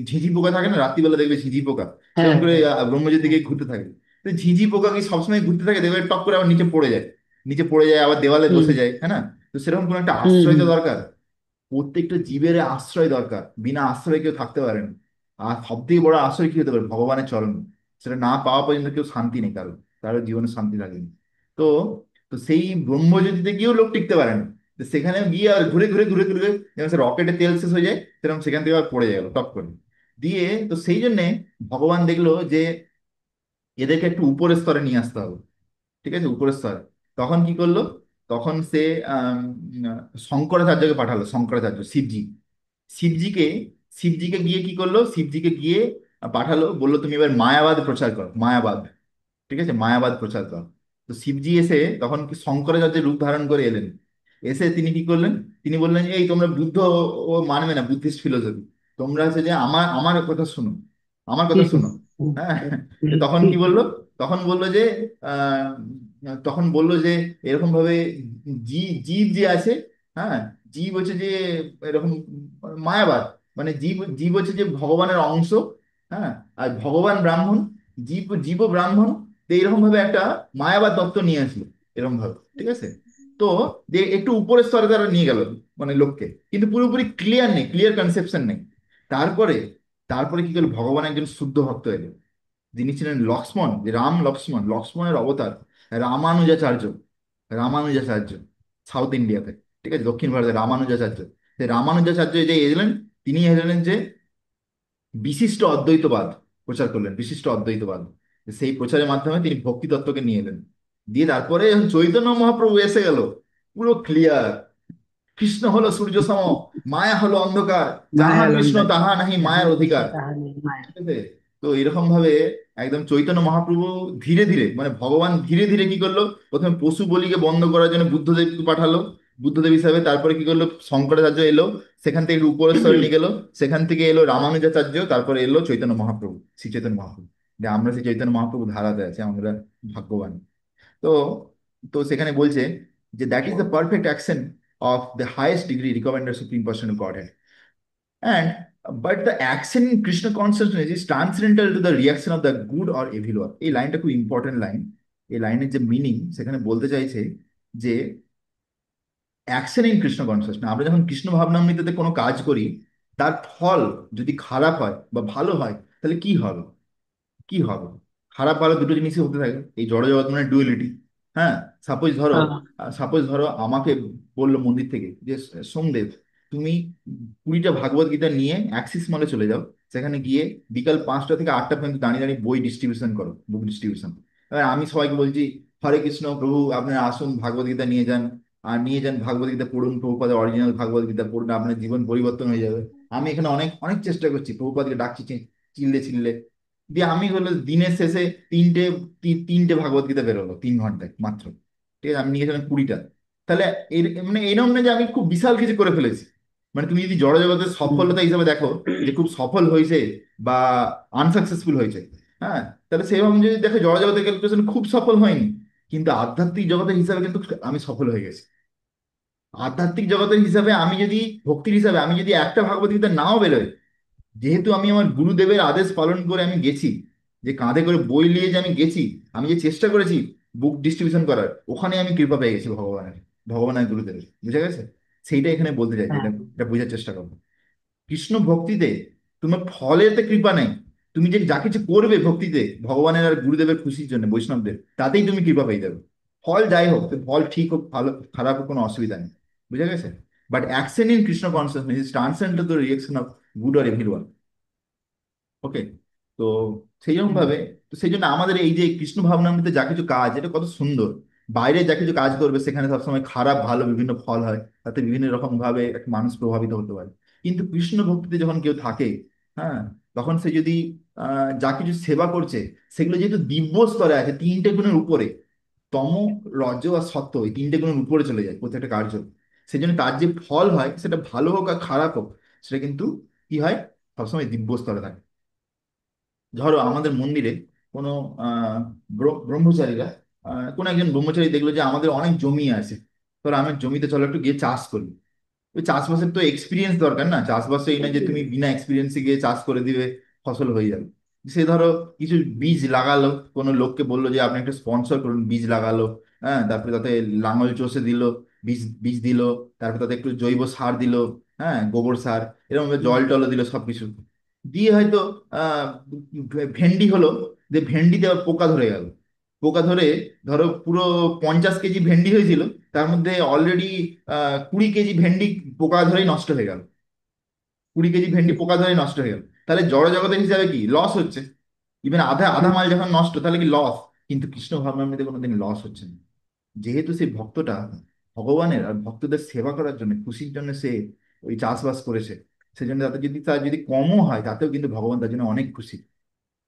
ঝিঝি পোকা থাকে না, রাত্রিবেলা দেখবে ঝিঝি পোকা, হ্যাঁ সেরকম করে হ্যাঁ ব্রহ্মজ্যোতি হ্যাঁ। দিকে ঘুরতে থাকে। তো ঝিঝি পোকা কি সবসময় ঘুরতে থাকে? দেখবে টপ করে আবার নিচে পড়ে যায়, নিচে পড়ে যায়, আবার দেওয়ালে হুম বসে যায়, হ্যাঁ না? তো সেরকম কোনো একটা হুম আশ্রয় তো হুম। দরকার। প্রত্যেকটা জীবের আশ্রয় দরকার, বিনা আশ্রয়ে কেউ থাকতে পারে না। আর সব থেকে বড় আশ্রয় কি হতে পারে? ভগবানের চরণ। সেটা না পাওয়া পর্যন্ত কেউ শান্তি নেই কারো, কারোর জীবনে শান্তি লাগেনি। তো তো সেই ব্রহ্মজ্যোতিতে গিয়েও লোক টিকতে পারে না। তো সেখানে গিয়ে আর ঘুরে ঘুরে ঘুরে ঘুরে, যেমন সে রকেটে তেল শেষ হয়ে যায়, সেরকম সেখান থেকে আবার পড়ে গেল টপ করে। দিয়ে তো সেই জন্যে ভগবান দেখলো যে এদেরকে একটু উপরের স্তরে নিয়ে আসতে হবে, ঠিক আছে, উপরের স্তরে। তখন কি করলো? তখন সে আম, শঙ্করাচার্যকে পাঠালো, শঙ্করাচার্য, শিবজি। শিবজিকে শিবজিকে গিয়ে কি করলো? শিবজিকে গিয়ে পাঠালো, বললো তুমি এবার মায়াবাদ প্রচার করো, মায়াবাদ, ঠিক আছে, মায়াবাদ প্রচার কর। তো শিবজি এসে তখন কি শঙ্করাচার্যের রূপ ধারণ করে এলেন। এসে তিনি কি করলেন? তিনি বললেন যে এই তোমরা বুদ্ধ ও মানবে না, বুদ্ধিস্ট ফিলোসফি, তোমরা হচ্ছে যে আমার আমার কথা শোনো, আমার কথা শোনো। হ্যাঁ। তো তখন কি বললো? তখন বললো যে আহ তখন বললো যে এরকম ভাবে জীব যে আছে, হ্যাঁ, জীব হচ্ছে যে এরকম মায়াবাদ, মানে জীব জীব হচ্ছে যে ভগবানের অংশ, হ্যাঁ, আর ভগবান ব্রাহ্মণ, জীব জীব ব্রাহ্মণ। তো এইরকম ভাবে একটা মায়াবাদ তত্ত্ব নিয়ে আসলো, এরকম ভাবে, ঠিক আছে। তো যে একটু উপরের স্তরে তারা নিয়ে গেল মানে লোককে, কিন্তু পুরোপুরি ক্লিয়ার নেই, ক্লিয়ার কনসেপশন নেই। তারপরে তারপরে কি করলো? ভগবান একজন শুদ্ধ ভক্ত এলো, যিনি ছিলেন লক্ষ্মণ, যে রাম লক্ষ্মণ, লক্ষ্মণের অবতার, রামানুজাচার্য, রামানুজাচার্য, সাউথ ইন্ডিয়াতে, ঠিক আছে, দক্ষিণ ভারতে রামানুজাচার্য। সেই রামানুজাচার্য যে এলেন, তিনি এলেন যে বিশিষ্ট অদ্বৈতবাদ প্রচার করলেন, বিশিষ্ট অদ্বৈতবাদ। সেই প্রচারের মাধ্যমে তিনি ভক্তি তত্ত্বকে নিয়ে এলেন। দিয়ে তারপরে যখন চৈতন্য মহাপ্রভু এসে গেল, পুরো ক্লিয়ার, কৃষ্ণ হলো সূর্য সম, মায়া হলো অন্ধকার, যাহা মায়া কৃষ্ণ লঙ্কা। তাহা নাহি যাহা মায়ার কৃষ্ণ অধিকার, তাহা নেই মায়া। ঠিক আছে। তো এরকম ভাবে একদম চৈতন্য মহাপ্রভু ধীরে ধীরে, মানে ভগবান ধীরে ধীরে কি করলো? প্রথমে পশু বলিকে বন্ধ করার জন্য বুদ্ধদেবকে পাঠালো, বুদ্ধদেব হিসাবে। তারপরে কি করলো? শঙ্করাচার্য এলো, সেখান থেকে একটু উপরের স্তরে নিয়ে গেল। সেখান থেকে এলো রামানুজাচার্য, তারপরে এলো চৈতন্য মহাপ্রভু, শ্রী চৈতন্য মহাপ্রভু। যে আমরা সেই চৈতন্য মহাপ্রভু ধারাতে আছি, আমরা ভাগ্যবান। তো তো সেখানে বলছে যে that is the perfect action of the highest degree recommended supreme person of god. And but the action in Krishna consciousness is transcendental to the reaction of the good or evil one. এই লাইনটা খুব important line. এই লাইনের যে meaning, সেখানে বলতে চাইছে যে অ্যাকশন ইন কৃষ্ণ কনসিয়াসনেস, আমরা যখন কৃষ্ণ ভাবনামৃততে কোনো কাজ করি, তার ফল যদি খারাপ হয় বা ভালো হয়, তাহলে কি হবে? কি হবে? খারাপ ভালো দুটো জিনিসই হতে থাকে, এই জড়জগৎ মানে ডুয়েলিটি। হ্যাঁ, সাপোজ ধরো, হ্যাঁ। আমাকে বললো মন্দির থেকে যে সোমদেব, তুমি 20টা ভাগবত গীতা নিয়ে অ্যাক্সিস মলে চলে যাও, সেখানে গিয়ে বিকাল 5টা থেকে 8টা পর্যন্ত দাঁড়িয়ে দাঁড়িয়ে বই ডিস্ট্রিবিউশন করো, বুক ডিস্ট্রিবিউশন। এবার আমি সবাইকে বলছি, হরে কৃষ্ণ প্রভু, আপনারা আসুন ভাগবত গীতা নিয়ে যান, আর নিয়ে যান ভাগবত গীতা পড়ুন, প্রভুপাদের অরিজিনাল ভাগবত গীতা পড়ুন, আপনার জীবন পরিবর্তন হয়ে যাবে। আমি এখানে অনেক অনেক চেষ্টা করছি, প্রভুপাদকে ডাকছি, চিল্লে চিল্লে। দিয়ে আমি হলো দিনের শেষে তিনটে তিনটে ভাগবত গীতা বেরোলো 3 ঘন্টায় মাত্র, ঠিক আছে, আমি নিয়েছিলাম 20টা। তাহলে এর মানে এরকম না যে আমি খুব বিশাল কিছু করে ফেলেছি। মানে তুমি যদি জড়জগতের হুম। সফলতা হিসাবে দেখো যে খুব সফল হয়েছে বা আনসাকসেসফুল হয়েছে, হ্যাঁ, তাহলে সেরকম যদি দেখো জড়জগতের ক্যালকুলেশন খুব সফল হয়নি, কিন্তু আধ্যাত্মিক জগতের হিসাবে কিন্তু আমি সফল হয়ে গেছি। আধ্যাত্মিক জগতের হিসাবে আমি যদি, ভক্তির হিসাবে আমি যদি একটা ভাগবত গীতা নাও বেরোয়, যেহেতু আমি আমার গুরুদেবের আদেশ পালন করে আমি গেছি, যে কাঁধে করে বই নিয়ে যে আমি গেছি, আমি যে চেষ্টা করেছি বুক ডিস্ট্রিবিউশন করার, ওখানে আমি কৃপা পেয়ে গেছি ভগবানের, ভগবানের গুরুদেবের, বুঝে গেছে? সেইটা এখানে বলতে চাইছি, হ্যাঁ। এটা এটা বোঝার চেষ্টা করবো। কৃষ্ণ ভক্তিতে তোমার ফলেতে কৃপা নেই, তুমি যে যা কিছু করবে ভক্তিতে ভগবানের আর গুরুদেবের খুশির জন্য, বৈষ্ণবদের, তাতেই তুমি কৃপা পেয়ে যাবে। ফল যাই হোক, তো ফল ঠিক হোক ভালো খারাপ হোক, কোনো অসুবিধা নেই, বুঝে গেছে। But action in Krishna consciousness is transcend to the reaction of good or evil. Okay. তো সেই রকম হুম ভাবে, তো সেই জন্য আমাদের এই যে কৃষ্ণ ভাবনামৃতে যা কিছু কাজ, এটা কত সুন্দর। বাইরে যা কিছু কাজ করবে সেখানে সবসময় খারাপ ভালো বিভিন্ন ফল হয়, তাতে বিভিন্ন রকম ভাবে একটা মানুষ প্রভাবিত হতে পারে। কিন্তু কৃষ্ণ ভক্তিতে যখন কেউ থাকে, হ্যাঁ, তখন সে যদি যা কিছু সেবা করছে, সেগুলো যেহেতু দিব্য স্তরে আছে, 3টে গুণের উপরে, তম, রজ আর সত্য, এই 3টে গুণের উপরে চলে যায় প্রত্যেকটা কার্য। সেই জন্য তার যে ফল হয়, সেটা ভালো হোক আর খারাপ হোক, সেটা কিন্তু কি হয়, সবসময় দিব্য স্তরে থাকে। ধরো আমাদের মন্দিরে কোনো ব্রহ্মচারীরা, কোনো একজন ব্রহ্মচারী দেখলো যে আমাদের অনেক জমি আছে, ধরো আমার জমিতে চলো একটু গিয়ে চাষ করি। ওই চাষবাসের তো এক্সপিরিয়েন্স দরকার না, চাষবাস এই না যে তুমি বিনা এক্সপিরিয়েন্সে গিয়ে চাষ করে দিবে, ফসল হয়ে যাবে। সে ধরো কিছু বীজ লাগালো, কোনো লোককে বললো যে আপনি একটা স্পন্সর করুন, বীজ লাগালো। হ্যাঁ, তারপরে তাতে লাঙল চষে দিল, বীজ বীজ দিল, তারপরে তাতে একটু জৈব সার দিল, হ্যাঁ গোবর সার, এরকম ভাবে হুম, জল টল দিল সবকিছু দিয়ে হয়তো আহ ভেন্ডি হলো, যে ভেন্ডিতে আবার পোকা ধরে গেল। পোকা ধরে ধরো পুরো 50 কেজি ভেন্ডি হয়েছিল, তার মধ্যে অলরেডি 20 কেজি ভেন্ডি পোকা ধরেই নষ্ট হয়ে গেল। 20 কেজি ভেন্ডি পোকা ধরেই নষ্ট হয়ে গেল, তাহলে জড় জগতের হিসাবে কি লস হচ্ছে? ইভেন আধা আধা হুম, মাল যখন নষ্ট তাহলে কি লস? কিন্তু কৃষ্ণ ভাবনামৃতে কোনোদিন লস হচ্ছে না, যেহেতু সেই ভক্তটা ভগবানের আর ভক্তদের সেবা করার জন্য খুশির জন্য সে ওই চাষবাস করেছে, সেজন্য তাতে যদি তার যদি কমও হয় তাতেও কিন্তু ভগবান তার জন্য অনেক খুশি,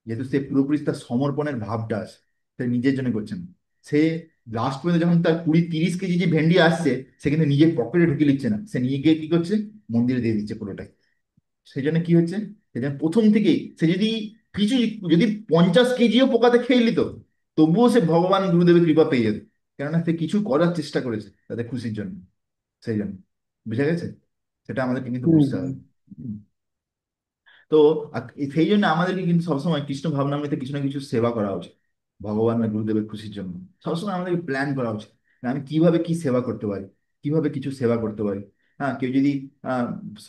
যেহেতু সে পুরোপুরি তার সমর্পণের ভাবটা আছে, সে নিজের জন্য করছেন না। সে লাস্ট পর্যন্ত যখন তার 20-30 কেজি যে ভেন্ডি আসছে, সে কিন্তু নিজের পকেটে ঢুকিয়ে নিচ্ছে না, সে নিয়ে গিয়ে কি করছে, মন্দিরে দিয়ে দিচ্ছে পুরোটাই। সেই জন্য কি হচ্ছে, সেই জন্য প্রথম থেকেই সে যদি কিছু, যদি 50 কেজিও পোকাতে খেয়ে নিত, তবুও সে ভগবান গুরুদেবের কৃপা পেয়ে যেত, কেননা সে কিছু করার চেষ্টা করেছে তাদের খুশির জন্য। সেই জন্য, বুঝা গেছে? সেটা আমাদেরকে কিন্তু হুম, বুঝতে হুম, হবে। তো সেই জন্য আমাদেরকে কিন্তু সবসময় কৃষ্ণ ভাবনামৃতে কিছু না কিছু সেবা করা উচিত, ভগবান আর গুরুদেবের খুশির জন্য। সবসময় আমাদেরকে প্ল্যান করা উচিত যে আমি কিভাবে কি সেবা করতে পারি, কিভাবে কিছু সেবা করতে পারি। হ্যাঁ, কেউ যদি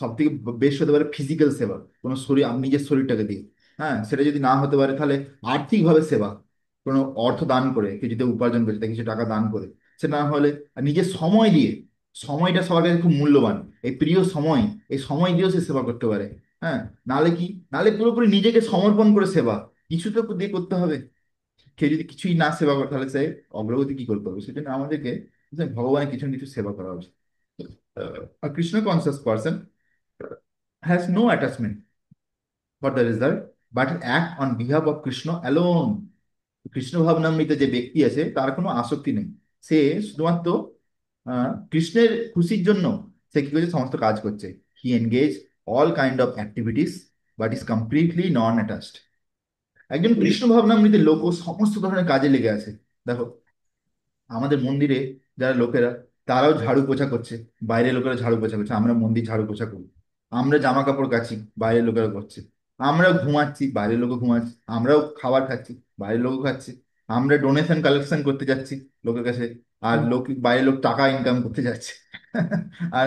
সব থেকে বেস্ট হতে পারে ফিজিক্যাল সেবা, কোনো শরীর, আমি নিজের শরীরটাকে দিয়ে। হ্যাঁ, সেটা যদি না হতে পারে তাহলে আর্থিকভাবে সেবা, কোনো অর্থ দান করে, কেউ যদি উপার্জন করে তাকে কিছু টাকা দান করে। সে না হলে আর নিজের সময় দিয়ে, সময়টা সবার কাছে খুব মূল্যবান, এই প্রিয় সময়, এই সময় দিয়েও সে সেবা করতে পারে। হ্যাঁ, নালে কি, নালে পুরোপুরি নিজেকে সমর্পণ করে সেবা, কিছু তো দিয়ে করতে হবে। কেউ যদি কিছুই না সেবা করে তাহলে সে অগ্রগতি কি করতে হবে? সেজন্য আমাদেরকে ভগবানের কিছু না কিছু সেবা করা উচিত। A Krishna conscious person has no attachment for the result but act on behalf of Krishna alone. Krishna ভাবনামৃত যে ব্যক্তি আছে তার কোনো আসক্তি নেই, সে শুধুমাত্র কৃষ্ণের খুশির জন্য সে কি করছে, সমস্ত কাজ করছে। He engage all kind of activities but is completely non attached. একজন কৃষ্ণ ভাবনামৃতের লোক ও সমস্ত ধরনের কাজে লেগে আছে। দেখো আমাদের মন্দিরে যারা লোকেরা, তারাও ঝাড়ু পোছা করছে, বাইরের লোকেরা ঝাড়ু পোছা করছে, আমরা মন্দির ঝাড়ু পোছা করি। আমরা জামা কাপড় কাচ্ছি, বাইরের লোকেরা করছে। আমরা ঘুমাচ্ছি, বাইরের লোকও ঘুমাচ্ছে। আমরাও খাবার খাচ্ছি, বাইরের লোকও খাচ্ছে। আমরা ডোনেশন কালেকশন করতে যাচ্ছি লোকের কাছে, আর লোক, বাইরের লোক টাকা ইনকাম করতে যাচ্ছে। আর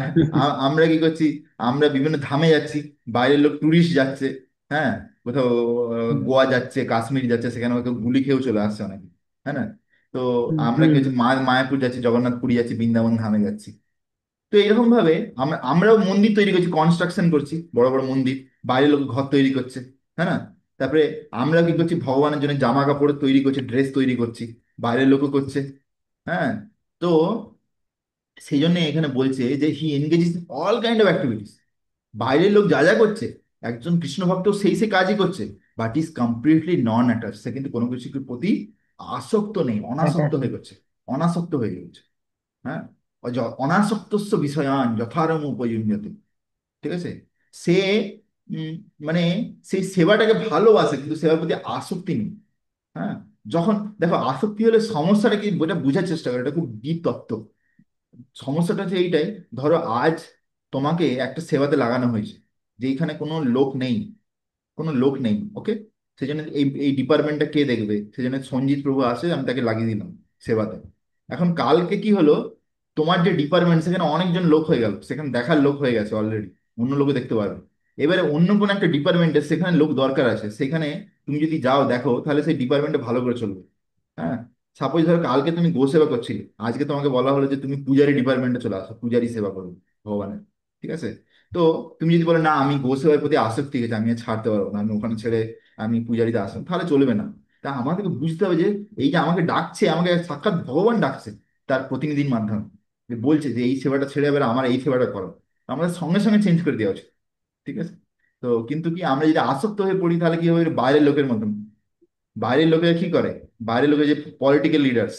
আমরা কি করছি, আমরা বিভিন্ন ধামে যাচ্ছি, বাইরের লোক টুরিস্ট যাচ্ছে। হ্যাঁ, কোথাও হুম, গোয়া যাচ্ছে, কাশ্মীর যাচ্ছে, সেখানে হয়তো গুলি খেয়েও চলে আসছে অনেকে। হ্যাঁ না? তো হুম, আমরা কি হুম, হচ্ছে, মায়াপুর যাচ্ছি, জগন্নাথ পুরী যাচ্ছি, বৃন্দাবন ধামে যাচ্ছি। তো এরকম ভাবে আমরাও মন্দির তৈরি করছি, কনস্ট্রাকশন করছি বড় বড় মন্দির, বাইরের লোক ঘর তৈরি করছে। হ্যাঁ না? তারপরে আমরা কি হুম, করছি, ভগবানের জন্য জামা কাপড় তৈরি করছি, ড্রেস তৈরি করছি, বাইরের লোকও করছে। হ্যাঁ, তো সেই জন্য এখানে বলছে যে হি এনগেজিস অল কাইন্ড অফ অ্যাক্টিভিটিস। বাইরের লোক যা যা করছে, একজন কৃষ্ণ ভক্ত সেই সেই কাজই করছে, but is completely non attach, সে কিন্তু কোনো কিছুর প্রতি আসক্ত নেই, অনাসক্ত attachment, হয়ে গেছে, অনাসক্ত হয়ে গেছে। হ্যাঁ, অনাসক্তস্য বিষয়ান যথারম উপযুঞ্জতে। ঠিক আছে? সে উম, মানে সেই সেবাটাকে ভালোবাসে কিন্তু সেবার প্রতি আসক্তি নেই। হ্যাঁ, যখন দেখো আসক্তি হলে সমস্যাটা কি, এটা বোঝার চেষ্টা করে, এটা খুব ডিপ তত্ত্ব। সমস্যাটা হচ্ছে এইটাই, ধরো আজ তোমাকে একটা সেবাতে লাগানো হয়েছে, যেখানে কোনো লোক নেই, কোনো লোক নেই, ওকে, সেই জন্য এই এই ডিপার্টমেন্টটা কে দেখবে, সেই জন্য সঞ্জিত প্রভু আসে, আমি তাকে লাগিয়ে দিলাম সেবাতে। এখন কালকে কি হলো, তোমার যে ডিপার্টমেন্ট সেখানে অনেকজন লোক হয়ে গেল, সেখানে দেখার লোক হয়ে গেছে অলরেডি, অন্য লোকে দেখতে পারবে। এবারে অন্য কোনো একটা ডিপার্টমেন্টে সেখানে লোক দরকার আছে, সেখানে তুমি যদি যাও দেখো, তাহলে সেই ডিপার্টমেন্টে ভালো করে চলবে। হ্যাঁ, সাপোজ ধরো কালকে তুমি গো সেবা করছিলে, আজকে তোমাকে বলা হলো যে তুমি পূজারি ডিপার্টমেন্টে চলে আসো, পূজারি সেবা করো ভগবানের। ঠিক আছে? তো তুমি যদি বলো না আমি গো সেবার প্রতি আসক্তি গেছে, আমি আর ছাড়তে পারবো না, আমি ওখানে ছেড়ে আমি পূজারিতে আসবো, তাহলে চলবে না। তা আমাদেরকে বুঝতে হবে যে এই যে আমাকে ডাকছে, আমাকে সাক্ষাৎ ভগবান ডাকছে তার প্রতিনিধির মাধ্যমে, যে বলছে যে এই সেবাটা ছেড়ে এবার আমার এই সেবাটা করো, আমাদের সঙ্গে সঙ্গে চেঞ্জ করে দেওয়া উচিত। ঠিক আছে? তো কিন্তু কি আমরা যদি আসক্ত হয়ে পড়ি তাহলে কি হবে, বাইরের লোকের মতন। বাইরের লোকেরা কি করে, বাইরের লোকের যে পলিটিক্যাল লিডার্স,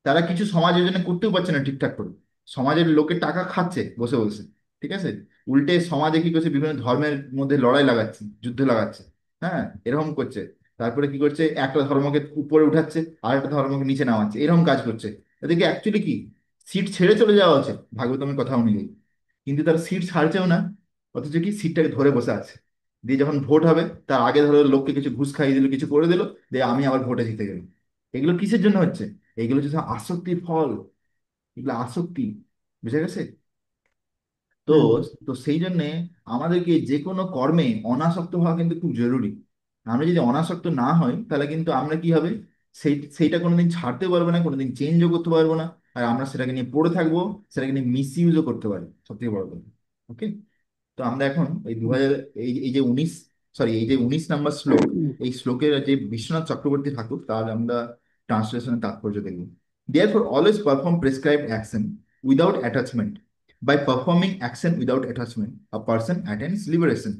তারা কিছু সমাজের জন্য করতেও পারছে না ঠিকঠাক করে, সমাজের লোকের টাকা খাচ্ছে বসে বসে। ঠিক আছে? উল্টে সমাজে কি করছে, বিভিন্ন ধর্মের মধ্যে লড়াই লাগাচ্ছে, যুদ্ধ লাগাচ্ছে। হ্যাঁ, এরকম করছে। তারপরে কি করছে, একটা ধর্মকে উপরে উঠাচ্ছে, আর একটা ধর্মকে নিচে নামাচ্ছে, এরকম কাজ করছে। এদিকে অ্যাকচুয়ালি কি, সিট ছেড়ে চলে যাওয়া উচিত ভাগবতমের কথা অনুযায়ী, কিন্তু তারা সিট ছাড়ছেও না। অথচ কি, সিটটাকে ধরে বসে আছে। দিয়ে যখন ভোট হবে, তার আগে ধরো লোককে কিছু ঘুষ খাইয়ে দিল, কিছু করে দিল, দিয়ে আমি আবার ভোটে জিতে গেলাম। এগুলো কিসের জন্য হচ্ছে? এগুলো হচ্ছে সব আসক্তির ফল। এগুলো আসক্তি, বুঝে গেছে তো। হুম। তো সেই জন্যে আমাদেরকে যে কোনো কর্মে অনাসক্ত হওয়া কিন্তু খুব জরুরি। আমরা যদি অনাসক্ত না হয়, তাহলে কিন্তু আমরা কি হবে, সেইটা কোনোদিন ছাড়তে পারবো না, কোনোদিন চেঞ্জও করতে পারবো না। আর আমরা সেটাকে নিয়ে পড়ে থাকবো, সেটাকে নিয়ে মিস ইউজও করতে পারি, সব থেকে বড় কথা। ওকে। তো আমরা এখন এই দু হুম। হাজার, এই যে 19, সরি, এই যে 19 নম্বর শ্লোক, এই শ্লোকের যে বিশ্বনাথ চক্রবর্তী ঠাকুর, তার আমরা ট্রান্সলেশনের তাৎপর্য দেখব। Therefore always perform prescribed action without attachment. By performing action without attachment, a person attains liberation.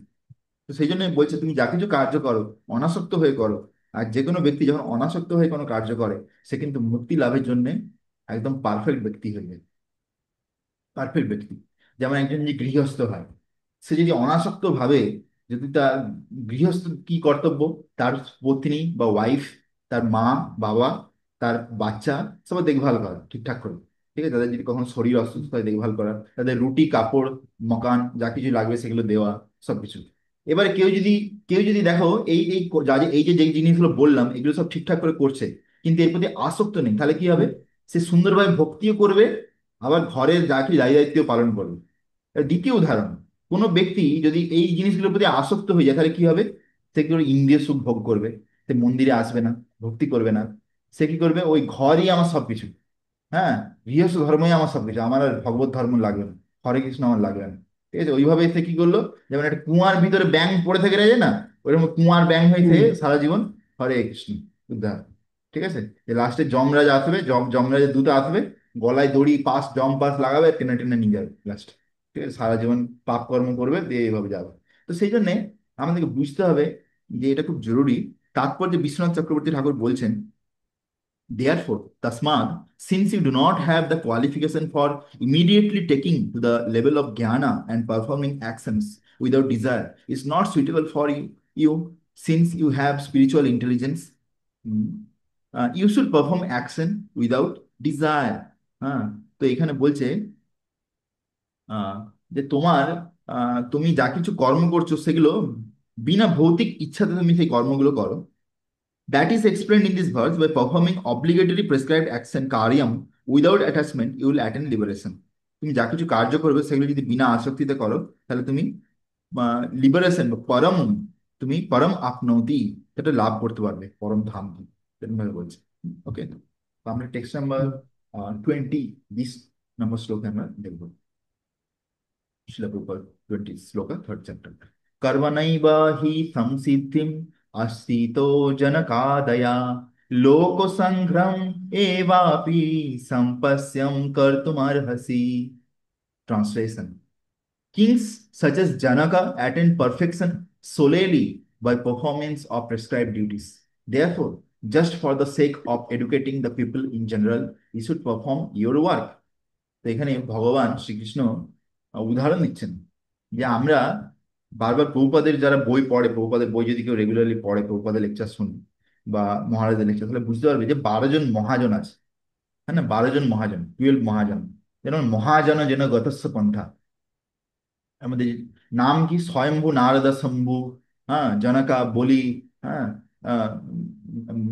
তো সেই জন্য বলছে, তুমি যা কিছু কার্য করো, অনাসক্ত হয়ে করো। আর যে কোনো ব্যক্তি যখন অনাসক্ত হয়ে কোনো কার্য করে, সে কিন্তু মুক্তি লাভের জন্য একদম পারফেক্ট ব্যক্তি হয়ে যায়। পারফেক্ট ব্যক্তি। যেমন একজন যে গৃহস্থ হয়, সে যদি অনাসক্ত ভাবে, যদি তার গৃহস্থ কি কর্তব্য, তার পত্নী বা ওয়াইফ, তার মা, বাবা, তার বাচ্চা, সবার দেখভাল করা ঠিকঠাক করে। ঠিক আছে, তাদের যদি কখনো শরীর অসুস্থ হয়, দেখভাল করা, তাদের রুটি, কাপড়, মকান, যা কিছু লাগবে সেগুলো দেওয়া, সবকিছু। এবারে কেউ যদি দেখো, এই যে যেই জিনিসগুলো বললাম, এগুলো সব ঠিকঠাক করে করছে, কিন্তু এর প্রতি আসক্ত নেই, তাহলে কি হবে? সে সুন্দরভাবে ভক্তিও করবে, আবার ঘরের যা কি দায় দায়িত্ব পালন করবে। এর দ্বিতীয় উদাহরণ, কোনো ব্যক্তি যদি এই জিনিসগুলোর প্রতি আসক্ত হয়ে যায়, তাহলে কি হবে? সে কি করে ইন্দ্রিয় সুখ ভোগ করবে? সে মন্দিরে আসবে না, ভক্তি করবে না। সে কি করবে, ওই ঘরই আমার সবকিছু। হ্যাঁ, গৃহস্থ ধর্মই আমার সবকিছু, আমার আর ভগবত ধর্ম লাগবে না, হরে কৃষ্ণ আমার লাগবে না। ঠিক আছে, ওইভাবে সে কি করলো, যেমন একটা কুয়ার ভিতরে ব্যাঙ পড়ে থেকে যায় না, ওইরকম কুয়ার ব্যাঙ হয়ে হুম। থেকে সারা জীবন হরে কৃষ্ণ উদ্ধার। ঠিক আছে, যে লাস্টে যমরাজ আসবে, যমরাজের দূত আসবে, গলায় দড়ি, পাস লাগাবে, টেনে টেনে নিয়ে যাবে লাস্ট। ঠিক আছে, সারা জীবন পাপ কর্ম করবে, দিয়ে এইভাবে যাবে। তো সেই জন্যে আমাদেরকে বুঝতে হবে যে এটা খুব জরুরি। তাৎপর্য বিশ্বনাথ চক্রবর্তী ঠাকুর বলছেন, therefore, Tasmad, since you do not have the qualification for immediately taking to the level of jnana and performing actions without desire, is not suitable for you since you have spiritual intelligence. mm, you should perform action without desire. হ্যাঁ, তো এখানে বলছে আহ, যে তুমি যা কিছু কর্ম করছো, সেগুলো বিনা ভৌতিক ইচ্ছাতে তুমি সেই কর্মগুলো করো। That is explained in this verse, by performing obligatory prescribed action karyam without attachment, you will attain liberation. তুমি যা কিছু কার্য করবে, সেগুলো যদি বিনা আসক্তিতে করো, তাহলে তুমি লিবারেশন, পরম, তুমি পরম আপনৌতি, সেটা লাভ করতে পারবে, পরম ধাম কি, এরকম ভাবে বলছে। ওকে, তো আমরা টেক্সট নাম্বার 20, 20 নম্বর শ্লোকে আমরা দেখবো। Srila Prabhupada 20 sloka, third chapter. Karmanaiva hi samsiddhim astito janakadaya loko sanghram evapi sampasyam kartumarhasi. Translation. Kings such as Janaka attain perfection solely by performance of prescribed duties. Therefore, just for the sake of educating the people in general, you should perform your work. তো এখানে ভগবান শ্রীকৃষ্ণ উদাহরণ দিচ্ছেন যে আমরা বারবার প্রভুপাদের যারা বই পড়ে, প্রভুপাদের বই যদি কেউ রেগুলারলি পড়ে, প্রভুপাদের লেকচার শুনে বা মহারাজের লেকচার, তাহলে বুঝতে পারবে যে 12 জন মহাজন আছে। হ্যাঁ না, 12 জন মহাজন, 12 মহাজন। যেমন মহাজন যেন গতস্য পন্থা, আমাদের নাম কি, স্বয়ম্ভু নারদ শম্ভু, হ্যাঁ, জনকা বলি, হ্যাঁ, আহ,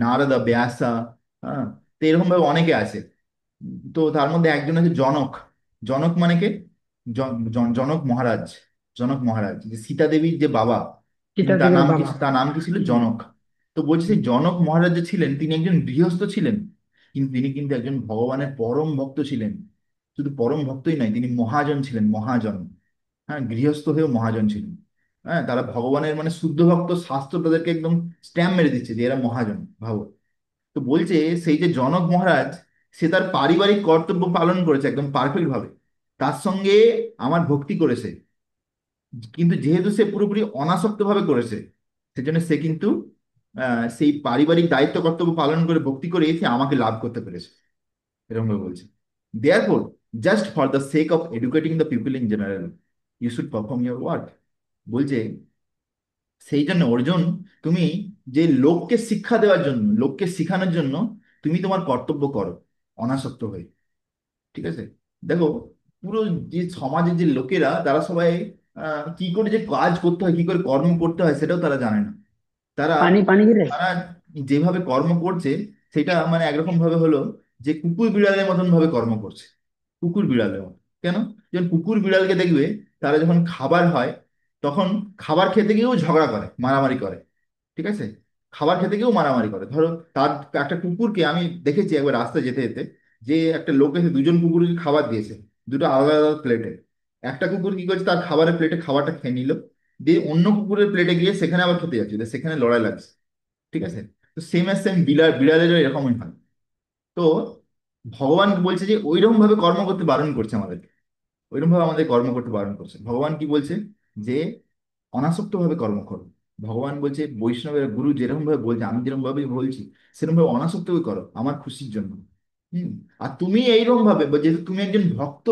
নারদ ব্যাসা, হ্যাঁ। তো এরকম ভাবে অনেকে আছে। তো তার মধ্যে একজন আছে জনক। জনক মানে কে? জনক মহারাজ। জনক মহারাজ যে সীতা দেবীর যে বাবা, তিনি, সীতা দেবীর বাবা। তার নাম কি ছিল? হুম। জনক। তো বলছে, হুম। সেই জনক মহারাজ যে ছিলেন, তিনি একজন গৃহস্থ ছিলেন, কিন্তু তিনি কিন্তু একজন ভগবানের পরম ভক্ত ছিলেন। শুধু পরম ভক্তই নয়, তিনি মহাজন ছিলেন, মহাজন। হ্যাঁ, গৃহস্থ হয়েও মহাজন ছিলেন। হ্যাঁ, তারা ভগবানের মানে শুদ্ধ ভক্ত, শাস্ত্র তাদেরকে একদম স্ট্যাম্প মেরে দিচ্ছে যে এরা মহাজন, ভাবো। তো বলছে, সেই যে জনক মহারাজ, সে তার পারিবারিক কর্তব্য পালন করেছে একদম পারফেক্ট ভাবে, তার সঙ্গে আমার ভক্তি করেছে। কিন্তু যেহেতু সে পুরোপুরি অনাসক্ত ভাবে করেছে, সেজন্য সে কিন্তু সেই পারিবারিক দায়িত্ব কর্তব্য পালন করে ভক্তি করে সে আমাকে লাভ করতে পেরেছে, এরকম ভাবে বলছে। Therefore, just for the sake of educating the people in general, you should perform your work. বলছে সেই জন্য অর্জুন, তুমি যে লোককে শিক্ষা দেওয়ার জন্য, লোককে শেখানোর জন্য তুমি তোমার কর্তব্য করো অনাসক্ত হয়ে। ঠিক আছে? দেখো, পুরো যে সমাজের যে লোকেরা, তারা সবাই কি করে যে কাজ করতে হয়, কি করে কর্ম করতে হয়, সেটাও তারা জানে না। তারা পানি পানি গিরে। তারা যেভাবে কর্ম করছে, সেটা মানে একরকম ভাবে হলো যে কুকুর বিড়ালের মতন ভাবে কর্ম করছে। কুকুর বিড়ালের মতো কেন? যেমন কুকুর বিড়ালকে দেখবে, তারা যখন খাবার হয়, তখন খাবার খেতে গিয়েও ঝগড়া করে, মারামারি করে। ঠিক আছে? খাবার খেতে গিয়েও মারামারি করে। ধরো, তার একটা কুকুরকে আমি দেখেছি একবার রাস্তায় যেতে যেতে, যে একটা লোক এসে দুজন কুকুরকে খাবার দিয়েছে, দুটো আলাদা আলাদা প্লেটে। একটা কুকুর কি করছে, তার খাবারের প্লেটে খাবারটা খেয়ে নিল, দিয়ে অন্য কুকুরের প্লেটে গিয়ে সেখানে আবার খেতে যাচ্ছে, দিয়ে সেখানে লড়াই লাগছে। ঠিক আছে? তো সেম এস সেম বিড়ালেরও এরকমই হয়। তো ভগবান বলছে যে ওইরকম ভাবে কর্ম করতে বারণ করছে আমাদেরকে, ওইরকম ভাবে আমাদের কর্ম করতে বারণ করছে। ভগবান কি বলছে? যে অনাসক্ত ভাবে কর্ম করো। ভগবান বলছে, বৈষ্ণবের গুরু যেরকম ভাবে বলছে, আমি যেরকম ভাবে বলছি, সেরকম ভাবে অনাসক্ত ভাবে করো আমার খুশির জন্য। হুম। আর তুমি এইরকম ভাবে, যেহেতু তুমি একজন ভক্ত,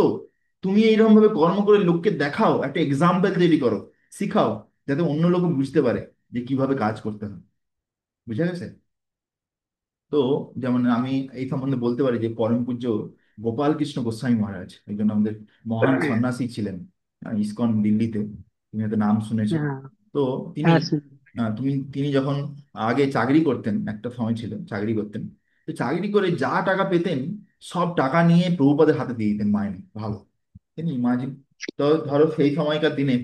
তুমি এইরকম ভাবে কর্ম করে লোককে দেখাও, একটা এক্সাম্পল তৈরি করো, শিখাও, যাতে অন্য লোক বুঝতে পারে যে কিভাবে কাজ করতে হয়। বুঝা গেছে? তো যেমন আমি এই সম্বন্ধে বলতে পারি যে পরম পূজ্য গোপাল কৃষ্ণ গোস্বামী মহারাজ একজন আমাদের মহান সন্ন্যাসী ছিলেন, ইসকন দিল্লিতে। তুমি হয়তো নাম শুনেছো। হ্যাঁ। তো তিনি হ্যাঁ শুনি। তিনি যখন আগে চাকরি করতেন, একটা সময় ছিল চাকরি করতেন, তো চাকরি করে যা টাকা পেতেন, সব টাকা নিয়ে প্রভুপাদের হাতে দিয়ে দিতেন মাইনে। ভালো, তিনি ইমাজিন। তো ধরো সেই সময়কার দিনে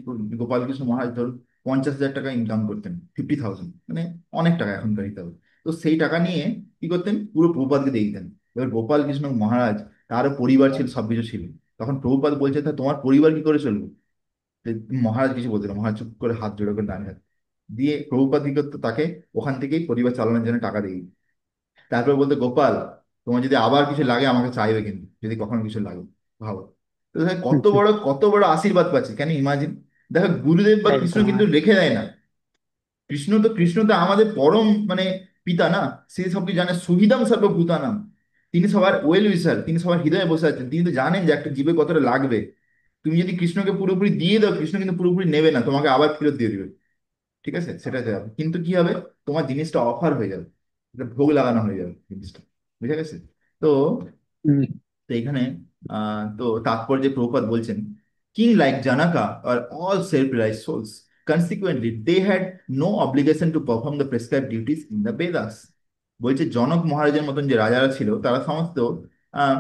গোপালকৃষ্ণ মহারাজ ধরো 50,000 টাকা ইনকাম করতেন, 50,000, মানে অনেক টাকা এখনকার হিসাবে। তো সেই টাকা নিয়ে কি করতেন, পুরো প্রভুপাদকে দিয়ে দিতেন। এবার গোপাল কৃষ্ণ মহারাজ, তারও পরিবার ছিল, সবকিছু ছিল। তখন প্রভুপাদ বলছে, তা তোমার পরিবার কি করে চলবে? তো মহারাজ কিছু বলছিল, মহারাজ চুপ করে হাত জোড়ো করে দাঁড়িয়ে থাকতেন। দিয়ে প্রভুপাদ কি করতো, তাকে ওখান থেকেই পরিবার চালানোর জন্য টাকা দিয়ে দিত। তারপর বলতো, গোপাল, তোমার যদি আবার কিছু লাগে আমাকে চাইবে কিন্তু, যদি কখনো কিছু লাগে। ভাবো, তো দেখো কত বড় আশীর্বাদ পাচ্ছে, কেন ইমাজিন। দেখো, গুরুদেব বা কৃষ্ণ একদম কিন্তু রেখে দেয় না। কৃষ্ণ তো আমাদের পরম মানে পিতা না। সে সবকিছু জানে, সুহৃদম সর্বভূতানাম। তিনি সবার ওয়েল উইসার, তিনি সবার হৃদয়ে বসে আছেন, তিনি তো জানেন যে একটা জীবে কতটা লাগবে। তুমি যদি কৃষ্ণকে পুরোপুরি দিয়ে দাও, কৃষ্ণ কিন্তু পুরোপুরি নেবে না, তোমাকে আবার ফেরত দিয়ে দিবে। ঠিক আছে? সেটা যাবে, কিন্তু কি হবে, তোমার জিনিসটা অফার হয়ে যাবে, এটা ভোগ লাগানো হয়ে যাবে জিনিসটা। বুঝে গেছে? তো হুম। তো এখানে তো তাৎপর্যে প্রভুপাদ বলছেন, কিং লাইক জানাকা আর all self realise souls, consequently they had no obligation to perform the prescribe duties in the Vedas. বলছে জনক মহারাজের মতন যে রাজারা ছিল, তারা সমস্ত আহ,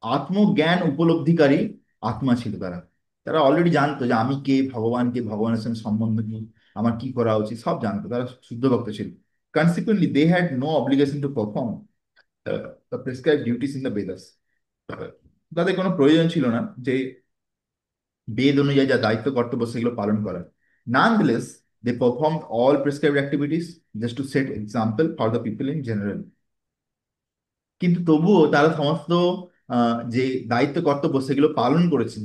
আত্মজ্ঞান উপলব্ধিকারী আত্মা ছিল। তারা তারা অলরেডি জানতো যে আমি কে, ভগবান কে, ভগবানের সঙ্গে সম্বন্ধ কি, আমার কি করা উচিত, সব জানতো। তারা শুদ্ধ ভক্ত ছিল। Consequently they had no obligation to perform the prescribe duties in the Vedas. তাদের কোনো প্রয়োজন ছিল না যে বেদ অনুযায়ী যা দায়িত্ব কর্তব্য সেগুলো পালন করার। Nonetheless, they performed all prescribed activities just to set example for the people in general. কিন্তু তবুও তারা সমস্ত যে দায়িত্ব কর্তব্য সেগুলো পালন করেছেন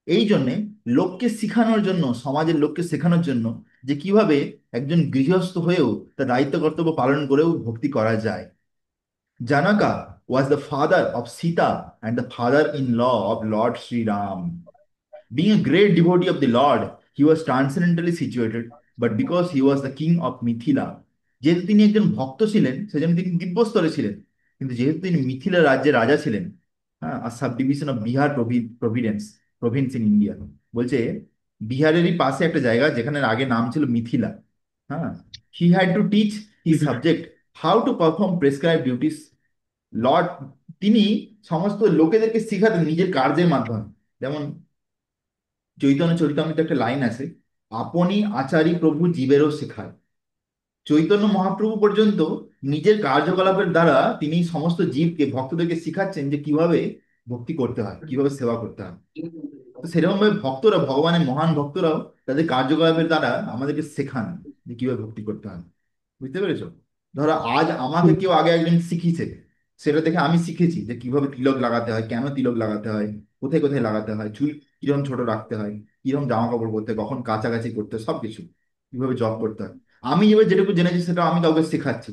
এই জন্যে, লোককে শেখানোর জন্য, সমাজের লোককে শেখানোর জন্য, যে কিভাবে একজন গৃহস্থ হয়েও তার দায়িত্ব কর্তব্য পালন করেও ভক্তি করা যায়। Janaka was the father of Sita and the father-in-law of Lord Sri Ram. Being a great devotee of the Lord, he was transcendentally situated, but because he was the king of Mithila, যেহেতু তিনি একজন ভক্ত ছিলেন, সেজন্য তিনি দিব্যস্তরে ছিলেন। কিন্তু যেহেতু তিনি মিথিলা রাজ্যের রাজা ছিলেন, হ্যাঁ, আর sub division of Bihar providence province in India, বলছে বিহারেরই পাশে একটা জায়গা যেখানে আগে নাম ছিল মিথিলা। হ্যাঁ, he had to teach his hmm. Subject how to perform prescribe duties. Lord, তিনি সমস্ত লোকেদেরকে শিখাতেন নিজের কার্যের মাধ্যমে। যেমন চৈতন্য চরিতামৃতে একটা লাইন আছে, আপনি আচারী প্রভু জীবেরও শেখায়। চৈতন্য মহাপ্রভু পর্যন্ত নিজের কার্যকলাপের দ্বারা তিনি সমস্ত জীবকে, ভক্তদেরকে শিখাচ্ছেন যে কিভাবে ভক্তি করতে হয়, কিভাবে সেবা করতে হয়। তো সেরকম ভাবে ভক্তরা, ভগবানের মহান ভক্তরাও তাদের কার্যকলাপের দ্বারা আমাদেরকে শেখান যে কিভাবে ভক্তি করতে হয়। বুঝতে পেরেছো? ধরো, আজ আমাকে হুম। কেউ আগে একজন শিখিয়েছে, সেটা দেখে আমি শিখেছি যে কিভাবে তিলক লাগাতে হয়, কেন তিলক লাগাতে হয়, কোথায় কোথায় লাগাতে হয়, চুল কিরকম ছোট রাখতে হয়, কিরকম জামা কাপড় পরতে হয়, কখন কাছাকাছি করতে হয়, সবকিছু কিভাবে জব করতে হয়। আমি এবার যেটুকু জেনেছি সেটা আমি কাউকে শেখাচ্ছি।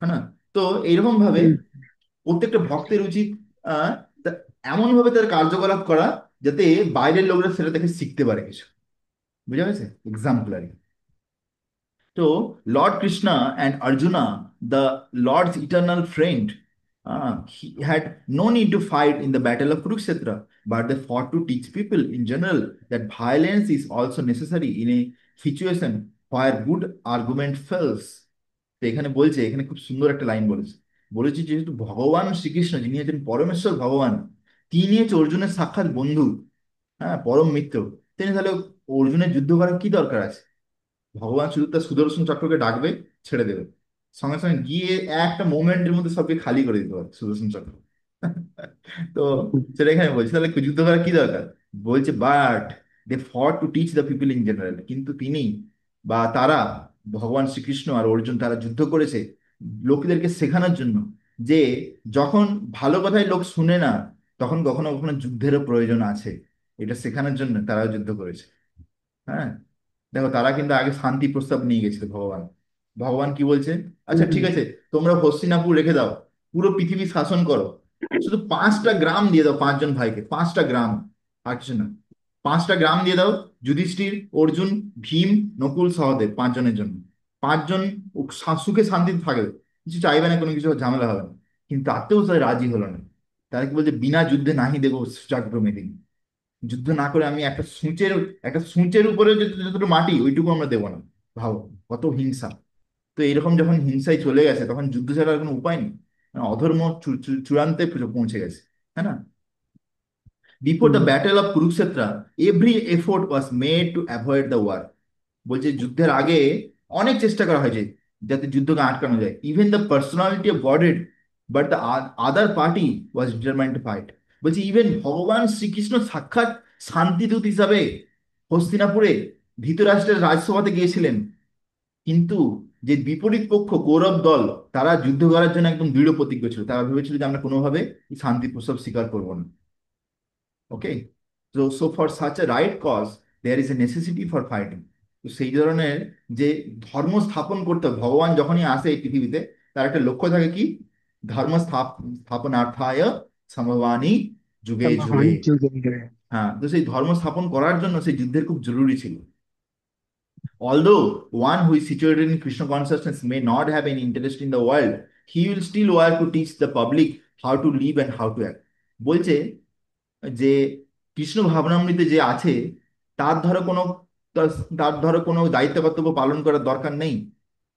হ্যাঁ না? তো এইরকম ভাবে হুম। প্রত্যেকটা ভক্তের উচিত আহ তা- এমন ভাবে তার কার্যকলাপ করা যাতে বাইরের লোকরা সেটা দেখে শিখতে পারে কিছু। বুঝা গেছে? Exemplary. So, Lord Krishna and Arjuna, the Lord's eternal friend, he had no need to fight in the battle of Kurukshetra, but they fought to teach people in general that violence is also necessary in a situation where good argument fails. তো এখানে বলছে, এখানে খুব সুন্দর একটা line বলেছে। বলেছে যেহেতু ভগবান শ্রীকৃষ্ণ, যিনি হচ্ছেন পরমেশ্বর ভগবান, তিনি হচ্ছে অর্জুনের সাক্ষাৎ বন্ধু, হ্যাঁ, পরম মিত্র, তিনি তাহলে অর্জুনের যুদ্ধ করার কি দরকার আছে? ভগবান শুধু তার সুদর্শন চক্রকে ডাকবে, ছেড়ে দেবে, সঙ্গে সঙ্গে গিয়ে একটা মোমেন্টের মধ্যে সবকে খালি করে দিতে পারে সুদর্শন চক্র। তো সেটা এখানে বলছে, তাহলে যুদ্ধ করার কি দরকার? বলছে বাট দে ফট two teach the people in general, কিন্তু তিনি বা তারা, ভগবান শ্রীকৃষ্ণ আর অর্জুন, তারা যুদ্ধ করেছে লোকেদেরকে শেখানোর জন্য যে যখন ভালো কথাই লোক শুনে না, তখন কখনো কখনো যুদ্ধেরও প্রয়োজন আছে। এটা শেখানোর জন্য তারা যুদ্ধ করেছে। হ্যাঁ, দেখো তারা কিন্তু আগে শান্তি প্রস্তাব নিয়ে গেছিল ভগবান। ভগবান কি বলছে? আচ্ছা ঠিক আছে, তোমরা হস্তিনাপুর রেখে দাও, পুরো পৃথিবী শাসন করো, শুধু 5টা গ্রাম দিয়ে দাও 5জন ভাইকে, 5টা গ্রাম, আর কিছু না। 5টা গ্রাম দিয়ে দাও যুধিষ্ঠির, অর্জুন, ভীম, নকুল, সহদেব, 5জনের জন্য। 5জন সুখে শান্তিতে থাকবে, কিছু চাইবে না, কোনো কিছু ঝামেলা হবে না। কিন্তু তাতেও তারা রাজি হলো না। তারা কি বলছে? বিনা যুদ্ধে নাহি দেবো চাকর। যুদ্ধ না করে আমি একটা সূঁচের উপরে যতটুকু মাটি ওইটুকু আমরা দেবো না। ভাবো কত হিংসা! তো এইরকম যখন হিংসায় চলে গেছে, তখন যুদ্ধ ছাড়া আর কোনো উপায় নেই। মানে অধর্ম চূড়ান্তে পৌঁছে গেছে, তাই না? Before the battle of Kurukshetra, every effort was made to avoid the war. বলছে যুদ্ধের আগে অনেক চেষ্টা করা হয়েছে যাতে যুদ্ধকে আটকানো যায়। Even the personality of godhead, but the other party was determined to fight. বলছে ইভেন ভগবান শ্রীকৃষ্ণ সাক্ষাৎ শান্তিদূত হিসাবে হস্তিনাপুরে ধৃতরাষ্ট্রের রাজসভাতে গিয়েছিলেন, কিন্তু যে বিপরীত পক্ষ কৌরব দল, তারা যুদ্ধ করার জন্য একদম দৃঢ় প্রতিজ্ঞ ছিল। তারা ভেবেছিল যে আমরা কোনোভাবে এই শান্তি প্রস্তাব স্বীকার করবো না। Okay, so for such a right cause there is a necessity for fighting. তো সেই ধরনের যে ধর্ম স্থাপন করতে হবে, ভগবান যখনই আসে এই পৃথিবীতে, তার একটা লক্ষ্য থাকে কি? ধর্ম স্থাপনার্থায় সম্ভবানি যুগে যুগে। সম্ভাবনা যুগে। হ্যাঁ, তো সেই ধর্ম স্থাপন করার জন্য সেই যুদ্ধের খুব জরুরি ছিল। Although one who is situated in Krishna consciousness may not have any interest in the world, he will still work to teach the public how to live and how to act. বলছে যে কৃষ্ণ ভাবনামৃতে যে আছে, তার ধরো কোনো তার তার ধরো কোনো দায়িত্ব কর্তব্য পালন করার দরকার নেই,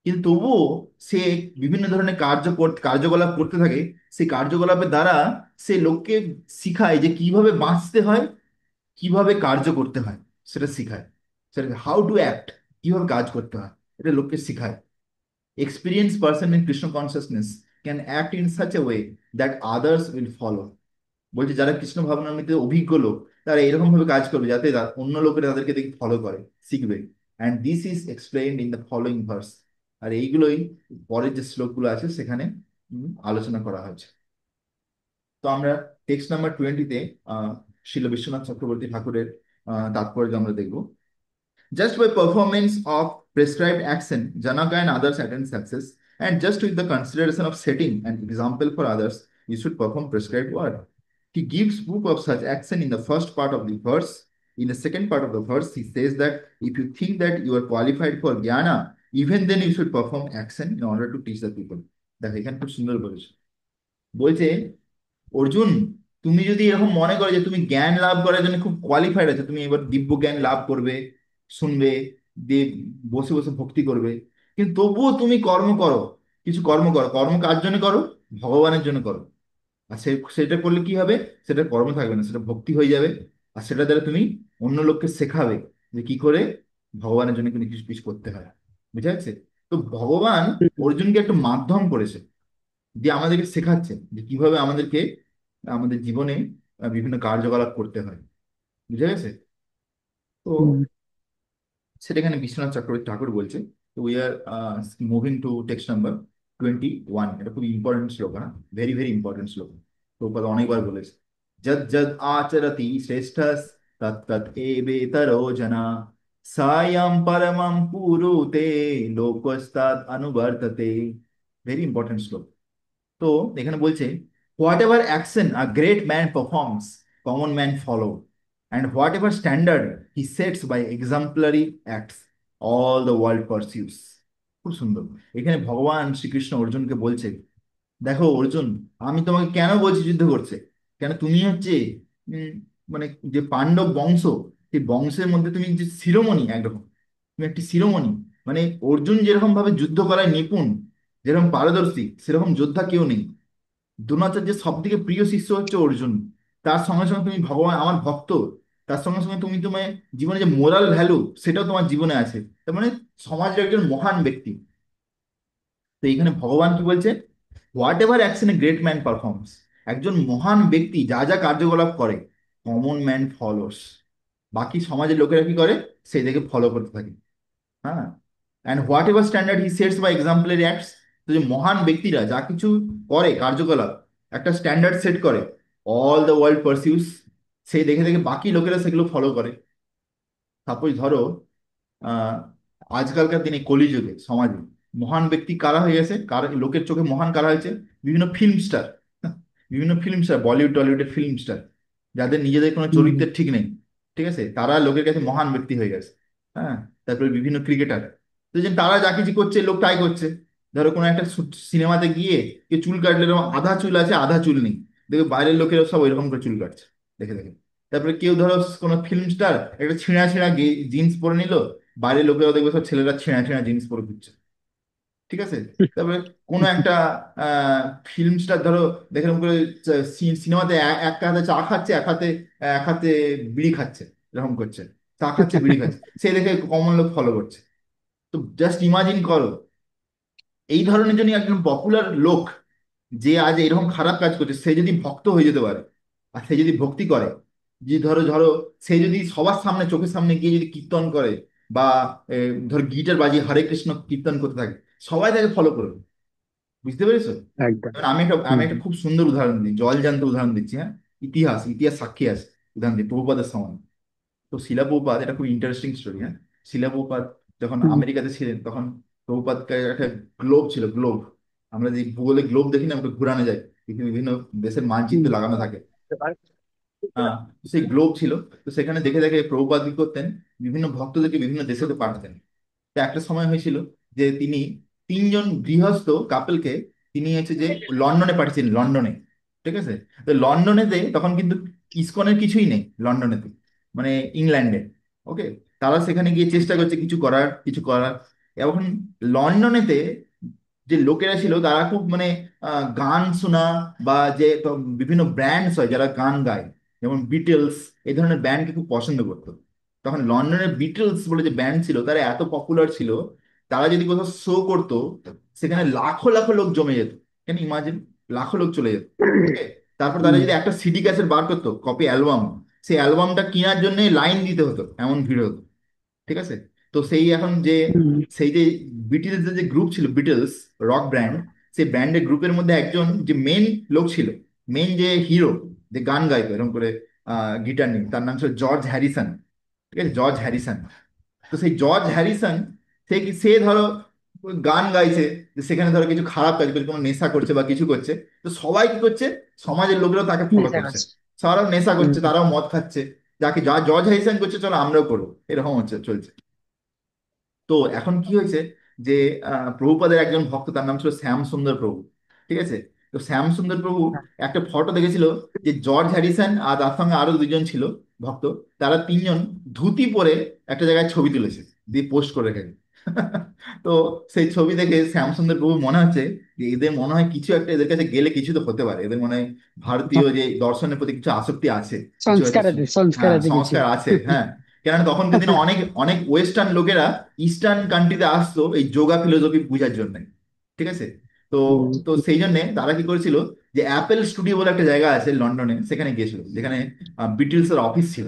কিন্তু তবুও সে বিভিন্ন ধরনের কার্যকলাপ করতে থাকে। সেই কার্যকলাপের দ্বারা সে লোককে শিখায় যে কিভাবে বাঁচতে হয়, কিভাবে কার্য করতে হয়, সেটা শিখায়। সেটা হাউ টু অ্যাক্ট, কিভাবে কাজ করতে হয়, এটা লোককে শিখায়। Experience person in Krishna consciousness can act in such a way that others will follow. বলছে যারা কৃষ্ণ ভাবনামৃতে অভিজ্ঞ লোক, তারা এরকম ভাবে কাজ করবে যাতে অন্য লোকেরা তাদেরকে দেখে ফলো করে, শিখবে। And this is explained in the following verse. আর এইগুলোই পরের যে শ্লোকগুলো আছে সেখানে আলোচনা করা হয়েছে। তো আমরা টেক্সট নাম্বার 20-তে শিল বিশ্বনাথ চক্রবর্তী ঠাকুরের তাৎপর্য আমরা দেখব। Just by performance of prescribed action, Janaka and others attain success, and just with the consideration of setting an example for others, you should perform prescribed work. He gives proof of such action in the first part of the verse. In the second part of the verse, he says that if you think that you are qualified for jnana, even then you should perform action in order to teach the people. দেখো এখানে খুব সুন্দর বলেছে। বলছে অর্জুন, তুমি যদি এরকম মনে করো যে তুমি জ্ঞান লাভ করার জন্য খুব কোয়ালিফাইড আছো, তুমি এবার দিব্য জ্ঞান লাভ করবে, শুনবে, দিয়ে বসে বসে ভক্তি করবে, কিন্তু তবুও তুমি কর্ম করো, কিছু কর্ম করো, কর্ম কার জন্য করো? ভগবানের জন্য করো। আর সেটা করলে কি হবে? সেটা কর্ম থাকবে না, সেটা ভক্তি হয়ে যাবে। আর সেটা দ্বারা তুমি অন্য লোককে শেখাবে যে কি করে ভগবানের জন্য কিন্তু কিছু কিছু করতে হয়। বুঝা যাচ্ছে? তো ভগবান অর্জুনকে একটা মাধ্যম করেছে, দিয়ে আমাদেরকে শেখাচ্ছে যে কিভাবে আমাদেরকে আমাদের জীবনে বিভিন্ন কার্যকলাপ করতে হয়। বুঝা গেছে? তো সেটা এখানে বিশ্বনাথ চক্রবর্তী ঠাকুর বলছে। তো we are moving to text number 21। এটা খুব ইম্পর্টেন্ট শ্লোক, হ্যাঁ, ভেরি ভেরি ইম্পর্টেন্ট শ্লোক। প্রভুপাদ অনেকবার বলেছে, যদ যদ আচরতি শ্রেষ্ঠ তৎ তৎ এবেতরো জনা, সায়ং পরমং পুরুতে লোকস্তাদ অনুবর্ততে। ভেরি ইম্পর্টেন্ট শ্লোক। তো এখানে বলছে whatever action a great man performs, common man follow. And whatever standard he sets by exemplary acts all the world pursues. খুব সুন্দর। এখানে ভগবান শ্রীকৃষ্ণ অর্জুনকে বলছে, দেখো অর্জুন, আমি তোমাকে কেন বলছি যুদ্ধ করছে, কেন তুমি হচ্ছে উম, মানে যে পাণ্ডব বংশ, সেই বংশের মধ্যে তুমি যে শিরোমণি একরকম, তুমি একটি শিরোমণি। মানে অর্জুন যেরকম ভাবে যুদ্ধ করায় নিপুণ, যেরকম পারদর্শী, সেরকম যোদ্ধা কেউ নেই। দ্রোণাচার্যের সব থেকে প্রিয় শিষ্য হচ্ছে অর্জুন। তার সঙ্গে সঙ্গে তুমি ভগবান আমার ভক্ত, তার সঙ্গে সঙ্গে তুমি তোমার জীবনে যে মোরাল ভ্যালু সেটাও তোমার জীবনে আছে। তার মানে সমাজের একজন মহান ব্যক্তি। তো এখানে ভগবান কি বলছে, whatever action a great man performs, একজন মহান ব্যক্তি যা যা কার্যকলাপ করে, কমন ম্যান ফলোস, বাকি সমাজের লোকেরা কি করে, সেই দেখে ফলো করতে থাকে। হ্যাঁ। And whatever standard he sets by exemplary acts, তো যে মহান ব্যক্তিরা যা কিছু করে কার্যকলাপ, একটা স্ট্যান্ডার্ড সেট করে, অল দ্য ওয়ার্ল্ড পারসিউস, সেই দেখে দেখে বাকি লোকেরা সেগুলো ফলো করে। সাপোজ ধরো আহ আজকালকার দিনে কলিযুগে সমাজে মহান ব্যক্তি কারা হয়ে গেছে, কারা লোকের চোখে মহান কারা হয়েছে, বিভিন্ন ফিল্ম স্টার, বিভিন্ন ফিল্ম স্টার, বলিউড টলিউডের ফিল্ম স্টার, যাদের নিজেদের কোনো হুম। চরিত্রের ঠিক নেই, ঠিক আছে, তারা লোকের কাছে মহান ব্যক্তি হয়ে গেছে। হ্যাঁ। তারপরে বিভিন্ন ক্রিকেটার, তো যে তারা যা কিছু করছে লোক তাই করছে। ধরো কোনো একটা সিনেমাতে গিয়ে কেউ চুল কাটলে এরকম আধা চুল আছে আধা চুল নেই, দেখবে বাইরের লোকেরা সব ওইরকম করে চুল কাটছে দেখে দেখে। তারপরে কেউ ধরো কোনো ফিল্ম স্টার একটা ছিঁড়া ছিঁড়া জিন্স পরে নিল, বাইরের লোকেরা দেখবে সব ছেলেরা ছেঁড়া ছেঁড়া জিন্স পরে ঘুরছে, ঠিক আছে। তারপরে কোনো একটা ফিল্ম স্টার ধরো দেখলাম করে সিনেমাতে এক হাতে চা খাচ্ছে, এক হাতে বিড়ি খাচ্ছে, এরকম করছে, চা খাচ্ছে বিড়ি খাচ্ছে, সে দেখে কমন লোক ফলো করছে। তো জাস্ট ইমাজিন করো, এই ধরনের জন্য একজন পপুলার লোক যে আজ এরকম খারাপ কাজ করছে, সে যদি ভক্ত হয়ে যেতে পারে, আর সে যদি ভক্তি করে, যে ধরো ধরো সে যদি সবার সামনে চোখের সামনে গিয়ে যদি কীর্তন করে, বা ধরো গিটার বাজিয়ে হরে কৃষ্ণ কীর্তন করতে থাকে, সবাই তাকে ফলো করবে। বুঝতে পেরেছো? একদম। এবার আমি হুম। একটা খুব সুন্দর উদাহরণ দিই, জল জ্যান্ত উদাহরণ দিচ্ছি, হ্যাঁ। ইতিহাস ইতিহাস সাক্ষী আছে, উদাহরণ দিই প্রভুপাদের সময়। তো শিলা প্রভুপাদ, এটা খুব ইন্টারেস্টিং স্টোরি, হ্যাঁ। শিলা প্রভুপাদ যখন হুম। আমেরিকাতে ছিলেন, তখন প্রভুপাদকে একটা গ্লোব ছিল, গ্লোব, আমরা যে ভূগোলে গ্লোব দেখি না, আমরা ঘুরানো যায়, বিভিন্ন বিভিন্ন দেশের মানচিত্র হুম। লাগানো থাকে। হ্যাঁ। তো সেই গ্লোব ছিল। তো সেখানে দেখে দেখে প্রভুপাদ কি করতেন, বিভিন্ন ভক্তদেরকে বিভিন্ন দেশে তো পাঠাতেন। তো একটা সময় হয়েছিল যে তিনি তিনজন গৃহস্থ কাপলকে তিনি হচ্ছে যে লন্ডনে পাঠিয়েছিলেন, লন্ডনে, ঠিক আছে। তো লন্ডনেতে তখন কিন্তু ইসকনের কিছুই নেই লন্ডনেতে, মানে ইংল্যান্ডে। ওকে। তারা সেখানে গিয়ে চেষ্টা করছে কিছু করার। এখন লন্ডনেতে যে লোকেরা ছিল তারা খুব মানে গান শোনা, বা যে বিভিন্ন ব্র্যান্ডস হয় যারা গান গায়, যেমন বিটলস, এই ধরনের ব্যান্ডকে খুব পছন্দ করতো। তখন লন্ডনের বিটলস বলে যে ব্যান্ড ছিল তারা এত পপুলার ছিল, তারা যদি কোথাও শো করতো, সেখানে লাখো লাখো লোক জমে যেত। কেন ইমাজিন, লাখো লোক চলে যেত। ওকে। তারপর তারা হুম। যদি একটা সিডি ক্যাসেট বার করতো, কপি অ্যালবাম, সেই অ্যালবামটা কেনার জন্য লাইন দিতে হতো, এমন ভিড় হতো, ঠিক আছে। তো সেই এখন যে হুম। সেই যে বিটিলসের যে গ্রুপ ছিল, বিটলস রক ব্র্যান্ড, সেই ব্র্যান্ডের গ্রুপের মধ্যে একজন যে মেন লোক ছিল, মেন যে হিরো, যে গান গাইতো এরকম করে গিটার নিয়ে, তার নাম ছিল জর্জ হ্যারিসন। ঠিক আছে, জর্জ হ্যারিসন। তো সেই জর্জ হ্যারিসন, সে ধরো গান গাইছে, যে সেখানে ধরো কিছু খারাপ কাজ করছে, কোনো নেশা করছে বা কিছু করছে, তো সবাই কি করছে, সমাজের লোকেরাও তাকে ফলো নেশা করছে, করছে। তারাও নেশা হুম। করছে, তারাও মদ খাচ্ছে, যাকে যা জর্জ হ্যারিসন করছে চলো আমরাও করবো, এরকম হচ্ছে চলছে। তো এখন কি হয়েছে, যে প্রভুপাদের একজন ভক্ত, তার নাম ছিল শ্যাম সুন্দর প্রভু, ঠিক আছে। তো শ্যাম সুন্দর প্রভু একটা ফটো দেখেছিল, যে জর্জ হ্যারিসন আর তার সঙ্গে আরো দুজন ছিল ভক্ত, তারা তিনজন ধুতি পরে একটা জায়গায় ছবি তুলেছে, দিয়ে পোস্ট করে রেখেছে। তো সেই ছবি দেখে শ্যামসুন্দর প্রভু মনে হচ্ছে যে এদের মনে হয় কিছু একটা, এদের কাছে গেলে কিছু তো হতে পারে, এদের মনে হয় ভারতীয় যে দর্শনের প্রতি কিছু আসক্তি আছে, কিছু হয়তো সংস্কার আছে, সংস্কার হ্যাঁ আছে কিছু। সংস্কার আছে, হ্যাঁ। কেননা তখনকার দিনে অনেক অনেক ওয়েস্টার্ন লোকেরা ইস্টার্ন কান্ট্রিতে আসতো এই যোগা ফিলোসফি বোঝার জন্য, ঠিক আছে। তো হুম। তো সেই জন্য তারা কি করেছিল, যে অ্যাপেল স্টুডিও বলে একটা জায়গা আছে লন্ডনে, সেখানে গিয়েছিল, যেখানে বিটলস এর অফিস ছিল।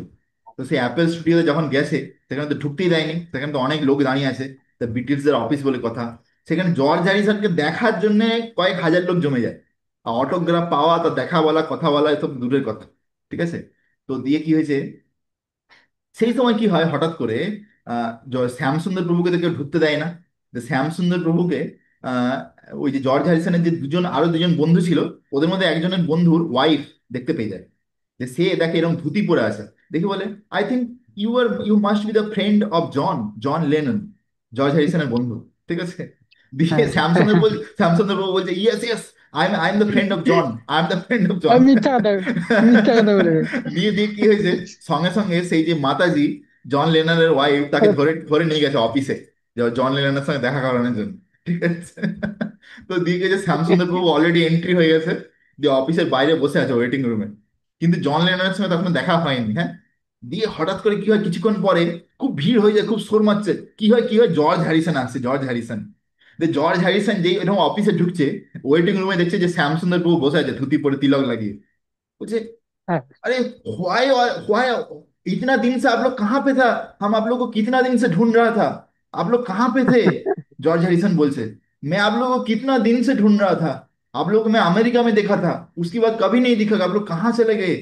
তো সেই অ্যাপেল স্টুডিওতে যখন গেছে, সেখানে তো ঢুকতেই দেয়নি, সেখানে তো অনেক লোক দাঁড়িয়ে আছে, তা বিটলস এর অফিস বলে কথা। সেখানে জর্জ হ্যারিসনকে দেখার জন্য কয়েক হাজার লোক জমে যায়, আর অটোগ্রাফ পাওয়া, তার দেখা বলা, কথা বলা, এসব দূরের কথা, ঠিক আছে। তো দিয়ে কি হয়েছে, সেই সময় কি হয়, হঠাৎ করে শ্যামসুন্দর প্রভুকে তো কেউ ঢুকতে দেয় না। যে শ্যামসুন্দর প্রভুকে আহ, ওই যে জর্জ হ্যারিসনের যে আরো দুজন বন্ধু ছিল, ওদের মধ্যে একজনের বন্ধুর ওয়াইফ দেখতে পেয়ে যায়, যে সে দেখে এরকম ধুতি পরে আছে। দেখি বলে, I think you must be the friend of John, John Lennon, George হ্যারিসনের বন্ধু। ঠিক আছে, দিয়ে হ্যাঁ স্যামসনের বল, স্যামসনের বাবু বলছে yes yes, I am the friend of John, I am the friend of John. আর মিথ্যা কথা, মিথ্যা কথা বলে। দিয়ে দিয়ে কি হয়েছে, সঙ্গে সঙ্গে সেই যে মাতাজি, জন লেননের ওয়াইফ, তাকে ধরে ধরে নিয়ে গেছে অফিসে, যে জন লেননের সঙ্গে দেখা করানোর জন্য। ঠিক আছে, তো দিয়ে গেছে শ্যামসুন্দর বাবু অলরেডি এন্ট্রি হয়ে গেছে, দিয়ে অফিসের বাইরে বসে আছে ওয়েটিং রুমে, কিন্তু জন লেননের সঙ্গে তখন দেখা হয়নি। হ্যাঁ, দিয়ে হঠাৎ করে কি হয়, কিছুক্ষণ পরে খুব ভিড় হয়ে যায়, খুব শোর মারছে, কি হয় জর্জ হ্যারিসন আসছে, জর্জ হ্যারিসন। জর্জ হ্যারিসন যেই এরকম অফিসে ঢুকছে, ওয়েটিং রুমে দেখছে যে শ্যামসুন্দর বাবু বসে আছে ধুতি পরে তিলক লাগিয়ে। বলছে হ্যাঁ, अरे व्हाई, व्हाई इतना दिन से आप लोग कहाँ पे था, हम आप लोग को कितना दिन से ढूंढ रहा था, आप लोग कहाँ पे थे। जॉर्ज हैरिसन बोलছে, मैं आप लोगों को कितना दिन से ढूंढ रहा था, आप लोग को मैं अमेरिका में देखा था, उसके बाद कभी नहीं दिखा, आप लोग कहाँ चले गए।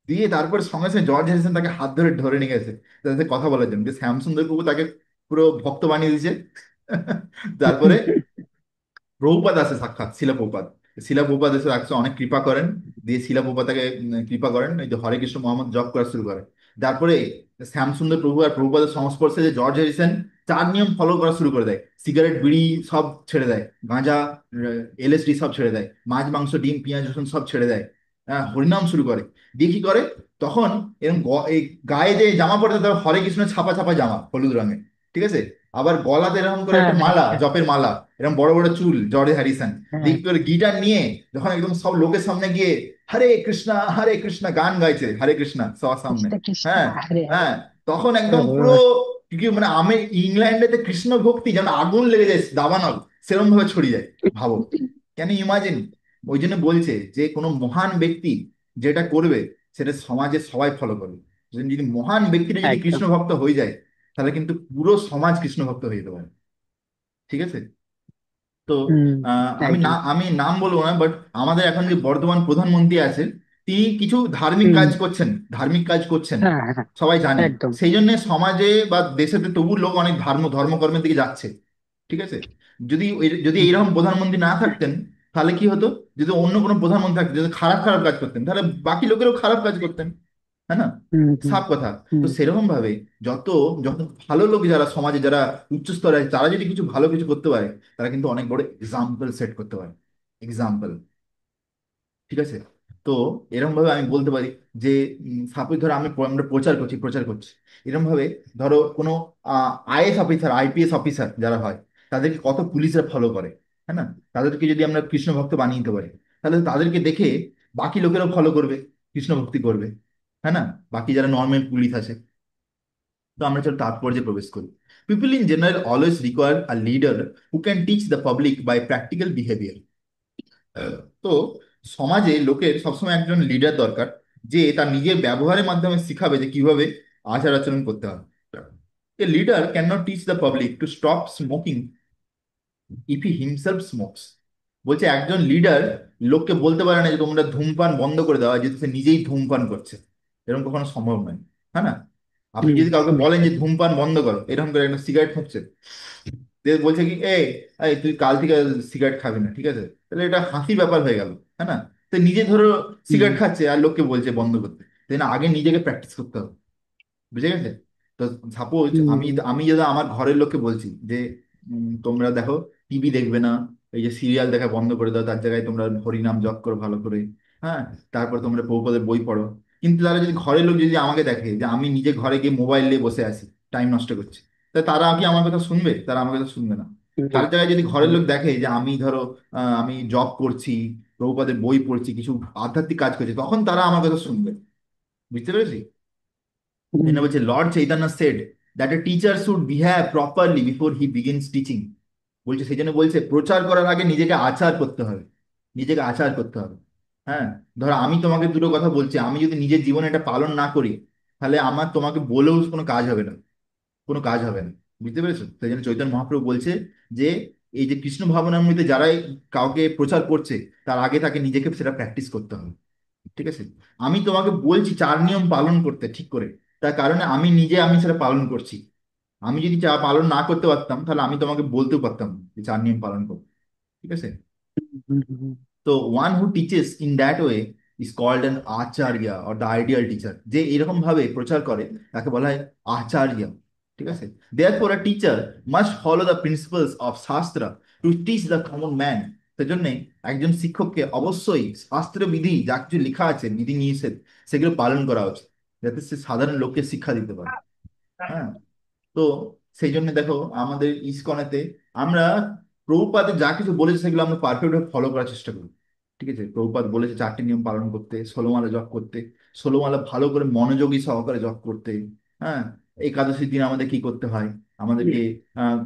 দিয়ে তারপর সঙ্গে সঙ্গে জর্জ হ্যারিসন তাকে হাত ধরে ধরে নিয়ে গেছে তার সাথে কথা বলার জন্য, যে শ্যাম সুন্দর বাবু তাকে পুরো ভক্ত বানিয়ে দিয়েছে। তারপরে প্রভুপাদ আসে সাক্ষাৎ, শিলা প্রভুপাদ, শিলা প্রভুপাদ এসে আসছে, অনেক কৃপা করেন, দিয়ে শিলা প্রভুপাদ তাকে কৃপা করেন, এই যে হরে কৃষ্ণ মোহাম্মদ জপ করা শুরু করে। তারপরে শ্যামসুন্দর প্রভু আর প্রভুপাদের সংস্পর্শে যে জর্জ হ্যারিসন 4 নিয়ম ফলো করা শুরু করে দেয়, সিগারেট বিড়ি সব ছেড়ে দেয়, গাঁজা এলএসডি সব ছেড়ে দেয়, মাছ মাংস ডিম পেঁয়াজ রসুন সব ছেড়ে দেয়, হ্যাঁ, হরিনাম শুরু করে। দিয়ে কি করে, তখন এরকম এই গায়ে যে জামা পড়তে, তার হরে কৃষ্ণ ছাপা ছাপা জামা হলুদ রঙের, ঠিক আছে, আবার গলাতে এরকম করে হ্যাঁ, একটা হ্যাঁ, মালা, জপের মালা, এরকম বড় বড় চুল জর্জ হ্যারিসন। হ্যাঁ। দেখি করে গিটার নিয়ে যখন একদম সব লোকের সামনে গিয়ে হরে কৃষ্ণা গান গাইছে, হরে কৃষ্ণা সবার সামনে। কৃষ্ণ কৃষ্ণ হ্যাঁ, হরে হরে। হ্যাঁ, তখন একদম পুরো, ও, কি মানে আমি, ইংল্যান্ডেতে কৃষ্ণ ভক্তি যেন আগুন লেগে যায় দাবানল, সেরকম ভাবে ছড়িয়ে যায়। ভাবো, ক্যান ইউ ইমাজিন। ওই জন্য বলছে যে কোনো মহান ব্যক্তি যেটা করবে, সেটা সমাজে সবাই ফলো করবে। যদি মহান ব্যক্তিটা যদি একদম। কৃষ্ণ ভক্ত হয়ে যায়, তাহলে কিন্তু পুরো সমাজ কৃষ্ণ ভক্ত হয়ে যেতে পারে। ঠিক আছে, তো হুম। আমি একদম। আমি নাম বলবো না, বাট আমাদের এখন যে বর্তমান প্রধানমন্ত্রী আছে, তিনি কিছু ধার্মিক হুম। কাজ করছেন, ধার্মিক কাজ করছেন, হ্যাঁ, হ্যাঁ, সবাই জানে। একদম। সেই জন্য সমাজে বা দেশেতে তবু লোক অনেক ধর্মকর্মের দিকে যাচ্ছে। ঠিক আছে, যদি হুম, এইরকম প্রধানমন্ত্রী না থাকতেন, তাহলে কি হতো, যদি অন্য কোনো প্রধানমন্ত্রী থাকতেন, যদি খারাপ খারাপ কাজ করতেন, তাহলে বাকি লোকেরও খারাপ কাজ করতেন। হ্যাঁ না, হুম, হুম, সাফ কথা। তো হুম। সেরকম ভাবে যত যত ভালো লোক যারা সমাজে, যারা উচ্চ স্তরে আছে, তারা যদি কিছু ভালো কিছু করতে পারে, তারা কিন্তু অনেক বড় এক্সাম্পল সেট করতে পারে, এক্সাম্পল। ঠিক আছে, তো এরকম ভাবে আমি বলতে পারি যে, সাপোজ ধরো আমরা প্রচার করছি এরকম ভাবে, ধরো কোনো আইএস অফিসার, আইপিএস অফিসার যারা হয়, তাদেরকে কত পুলিশরা ফলো করে, হ্যাঁ না, তাদেরকে যদি আমরা কৃষ্ণ ভক্ত বানিয়ে দিতে পারি, তাহলে তাদেরকে দেখে বাকি লোকেরাও ফলো করবে, কৃষ্ণ ভক্তি করবে। হ্যাঁ না, বাকি যারা নর্মাল পুলিশ আছে। তো আমরা চলো তাৎপর্যে প্রবেশ করি। People in general always require a leader who can teach the public by practical behaviour. তো সমাজে লোকের সবসময় একজন লিডার দরকার, যে তার নিজের ব্যবহারের মাধ্যমে শিখাবে যে কিভাবে আচার আচরণ করতে হবে। A leader can not teach the public to stop smoking if he himself smokes. বলছে একজন লিডার লোককে বলতে পারে না যে তোমরা ধূমপান বন্ধ করে দেওয়া, যেহেতু সে নিজেই ধূমপান করছে, এরকম কখনো সম্ভব নয়। হ্যাঁ না, আপনি হুম, যদি কাউকে হুম, বলেন যে ধূমপান বন্ধ করো, এরকম করে একটা সিগারেট ফুঁকছে, বলছে কি এই এই তুই কাল থেকে সিগারেট খাবি না, ঠিক আছে, তাহলে এটা হাসির ব্যাপার হয়ে গেল। হ্যাঁ না, তো নিজে ধরো হুম, সিগারেট খাচ্ছে আর লোককে বলছে বন্ধ করতে, তাই না, আগে নিজেকে প্র্যাকটিস করতে হবে। বুঝে গেছে, তো সাপোজ আমি হুম, আমি যদি আমার ঘরের লোককে বলছি যে তোমরা দেখো টিভি দেখবে না, এই যে সিরিয়াল দেখা বন্ধ করে দাও, তার জায়গায় তোমরা হরিনাম জপ করো ভালো করে, হ্যাঁ, তারপর তোমরা প্রভুপাদের বই পড়ো, কিন্তু তারা যদি ঘরের লোক যদি আমাকে দেখে যে আমি নিজে ঘরে গিয়ে মোবাইল নিয়ে বসে আছি, টাইম নষ্ট করছি, তা তারা কি আমার কথা শুনবে? তারা আমার কথা শুনবে না। না, তার জায়গায় যদি ঘরের হুম, লোক দেখে যে আমি ধরো আমি জব করছি, প্রভুপাদের বই পড়ছি, কিছু আধ্যাত্মিক কাজ করছি, তখন তারা আমার কথা শুনবে। বুঝতে পেরেছি। হুম, এখানে বলছে Lord Chaitanya said that a teacher should behave properly before he begins teaching. বলছে সেই জন্য বলছে প্রচার করার আগে নিজেকে আচার করতে হবে, নিজেকে আচার করতে হবে। হ্যাঁ, ধরো আমি তোমাকে দুটো কথা বলছি, আমি যদি নিজের জীবনে এটা পালন না করি, তাহলে আমার তোমাকে বলেও কোনো কাজ হবে না, কোনো কাজ হবে না। বুঝতে পেরেছো, সেই জন্য চৈতন্য মহাপ্রভু বলছে যে এই যে কৃষ্ণ ভাবনামৃতে যারাই কাউকে প্রচার করছে, তার আগে তাকে নিজেকে সেটা প্র্যাকটিস করতে হবে। ঠিক আছে, আমি তোমাকে বলছি 4 নিয়ম পালন করতে ঠিক করে, তার কারণে আমি সেটা পালন করছি। আমি যদি চা পালন না করতে পারতাম, তাহলে আমি তোমাকে বলতেও পারতাম না যে 4 নিয়ম পালন করো। ঠিক আছে, হুম, হুম, তো one who teaches in that way is called an acharya or the ideal teacher. যে এরকম ভাবে প্রচার করে তাকে বলা হয় আচার্য। ঠিক আছে? Therefore a teacher must follow the principles of shastra to teach the common man. সেজন্য একজন শিক্ষককে অবশ্যই শাস্ত্র বিধি যা কিছু লেখা আছে, বিধি নিষেধ, সেগুলো পালন করা উচিত, যাতে সে সাধারণ লোককে শিক্ষা দিতে পারে। হ্যাঁ। তো সেই জন্য দেখো আমাদের ইসকনেতে আমরা প্রভুপাদের যা কিছু বলেছে সেগুলো আমরা পারফেক্ট ভাবে ফলো করার চেষ্টা করি। ঠিক আছে? প্রভুপাদ বলেছে 4টি নিয়ম পালন করতে, 16 মালা জপ করতে, 16 মালা ভালো করে মনোযোগী সহকারে জপ করতে। হ্যাঁ। একাদশীর দিন আমাদের কি করতে হয়? আমাদেরকে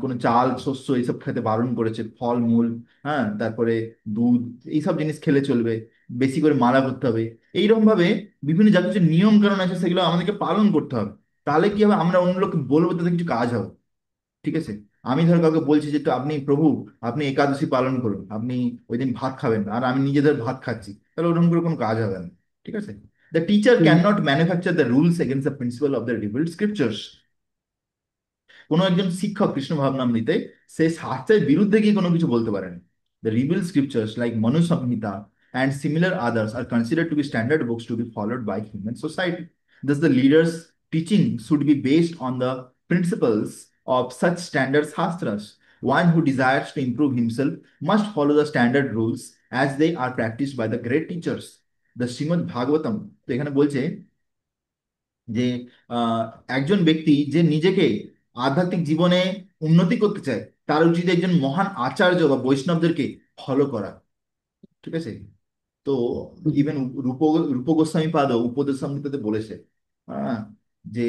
কোনো চাল শস্য এইসব খেতে বারণ করেছে, ফল মূল, হ্যাঁ, তারপরে দুধ, এইসব জিনিস খেলে চলবে, বেশি করে মালা করতে হবে। এইরকম ভাবে বিভিন্ন যা কিছু নিয়ম কানুন আছে সেগুলো আমাদেরকে পালন করতে হবে। তাহলে কি হবে, আমরা অন্য লোককে বলবো, তাতে কিছু কাজ হবে। ঠিক আছে? আমি ধর কাউকে বলছি যে তো আপনি প্রভু, আপনি একাদশী পালন করুন, আপনি ওই দিন ভাত খাবেন না, আর আমি নিজেদের ভাত খাচ্ছি, তাহলে ওরকম করে কোনো কাজ হবে না। ঠিক আছে? The teacher hmm. Can not manufacture the rules against the principal of the revealed scriptures. কোনো একজন শিক্ষক কৃষ্ণ ভাবনামৃতে সে শাস্ত্রের বিরুদ্ধে গিয়ে কোনো কিছু বলতে পারেন। The reveal scriptures like Manu Samhita and similar others are considered to be standard books to be followed by human society. Thus, the leader's teaching should be based on the principles of such standard shastras. One who desires to improve himself must follow the standard rules as they are practiced by the great teachers. The Srimad Bhagavatam, তো এখানে বলছে যে আহ, একজন ব্যক্তি যে নিজেকে আধ্যাত্মিক জীবনে উন্নতি করতে চায়, তার উচিত একজন মহান আচার্য বা বৈষ্ণবদেরকে ফলো করা। ঠিক আছে? তো হুম। ইভেন রূপ রূপ গোস্বামী পাদ উপদেশামৃততে বলেছে, হ্যাঁ, যে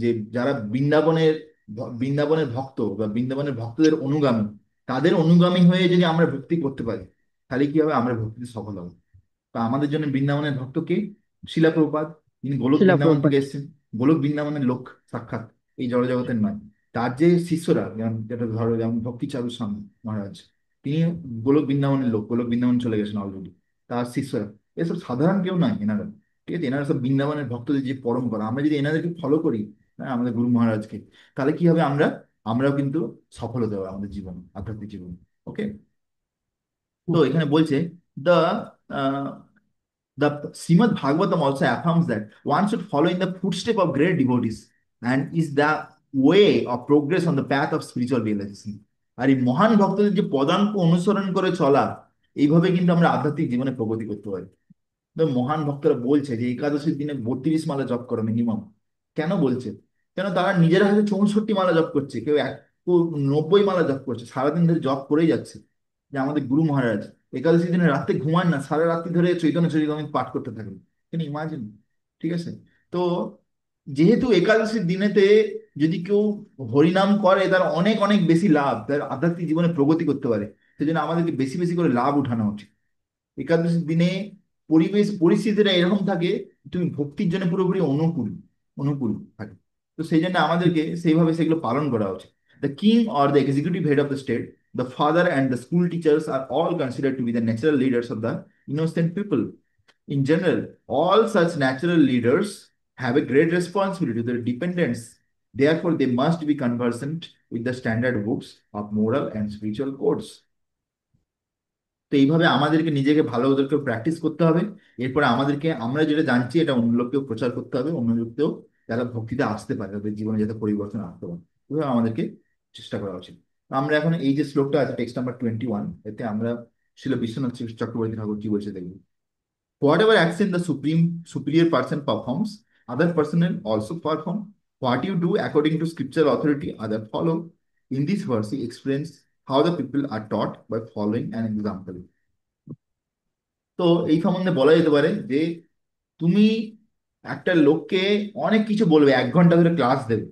যে যারা বৃন্দাবনের ভক্ত বা বৃন্দাবনের ভক্তদের অনুগামী, তাদের অনুগামী হয়ে যদি আমরা ভক্তি করতে পারি, তাহলে কি হবে, আমরা ভক্তিতে সফল হবো। তা আমাদের জন্য বৃন্দাবনের ভক্ত কে? শিলা প্রভুপাদ। তিনি গোলক শিলা বৃন্দাবন থেকে প্রভুপাত। এসেছেন। গোলক বৃন্দাবনের লোক সাক্ষাৎ, এই জড়জগতের নয়। তার যে শিষ্যরা, যেমন যেটা ধরো যেমন ভক্তি চারু স্বামী মহারাজ, তিনি গোলক বৃন্দাবনের লোক, গোলক বৃন্দাবন চলে গেছেন অলরেডি। তার শিষ্যরা এসব সাধারণ কেউ নয় এনারা। ঠিক আছে? এনারা সব বৃন্দাবনের ভক্তদের যে পরম্পরা, আমরা যদি এনাদেরকে ফলো করি, হ্যাঁ, আমাদের গুরু মহারাজকে, তাহলে কি হবে, আমরাও কিন্তু সফল হতে হবে আমাদের জীবন, আধ্যাত্মিক জীবন। ওকে। তো হুম। এখানে বলছে the the Srimad Bhagavatam also affirms that one should follow in the footsteps of great devotees and is the way of progress on the path of spiritual realization. আর এই মহান ভক্তদের যে পদাঙ্ক অনুসরণ করে চলা, এইভাবে কিন্তু আমরা আধ্যাত্মিক জীবনে প্রগতি করতে পারি। তো মহান ভক্তরা বলছে যে একাদশীর দিনে 32 মালা জপ করো মিনিমাম। কেন বলছে? কেন তারা নিজেরা হয়তো 64 মালা জপ করছে, কেউ 90 মালা জপ করছে, সারাদিন ধরে জপ করেই যাচ্ছে। যে আমাদের গুরু মহারাজ একাদশী দিনে রাতে ঘুমান না, সারা রাত্রি ধরে চৈতন্য চরিতামৃত পাঠ করতে থাকেন। কেন ইমাজিন। ঠিক আছে? তো যেহেতু একাদশীর দিনেতে যদি কেউ হরিনাম করে, তার অনেক অনেক বেশি লাভ, তার আধ্যাত্মিক জীবনে প্রগতি করতে পারে। সেজন্য আমাদেরকে বেশি বেশি করে লাভ উঠানো উচিত। একাদশীর দিনে পরিবেশ পরিস্থিতিটা এরকম থাকে, তুমি ভক্তির জন্য পুরোপুরি অনুকূল অনুকূল থাকে। তো সেই জন্য আমাদেরকে সেইভাবে সেগুলো পালন করা উচিত। The king or the executive head of the state, the father and the school teachers are all considered to be the natural leaders of the innocent people. In general, all such natural leaders have a great responsibility to their dependents. Therefore, they must be conversant with the standard books of moral and spiritual codes. তো এইভাবে আমাদেরকে নিজেকে ভালো ওদেরকে practice করতে হবে। এরপরে আমাদেরকে আমরা যেটা জানছি এটা অন্য লোককেও প্রচার করতে হবে, অন্য লোককেও যারা ভক্তিতে আসতে পারে, তাদের জীবনে যাতে পরিবর্তন আসতে পারে, এভাবে আমাদেরকে চেষ্টা করা উচিত। আমরা এখন এই যে শ্লোকটা আছে, টেক্সট নাম্বার 21, এতে আমরা শিল বিশ্বনাথ চক্রবর্তী ঠাকুর কি বলছে দেখব। Whatever action the superior person performs, other personnel also perform. What you do according to scripture authority, other follow. In this verse, he explains how the people are taught by following an example. তো এই সম্বন্ধে বলা যেতে পারে যে তুমি একটা লোককে অনেক কিছু বলবে, 1 ঘন্টা ধরে ক্লাস দেবে,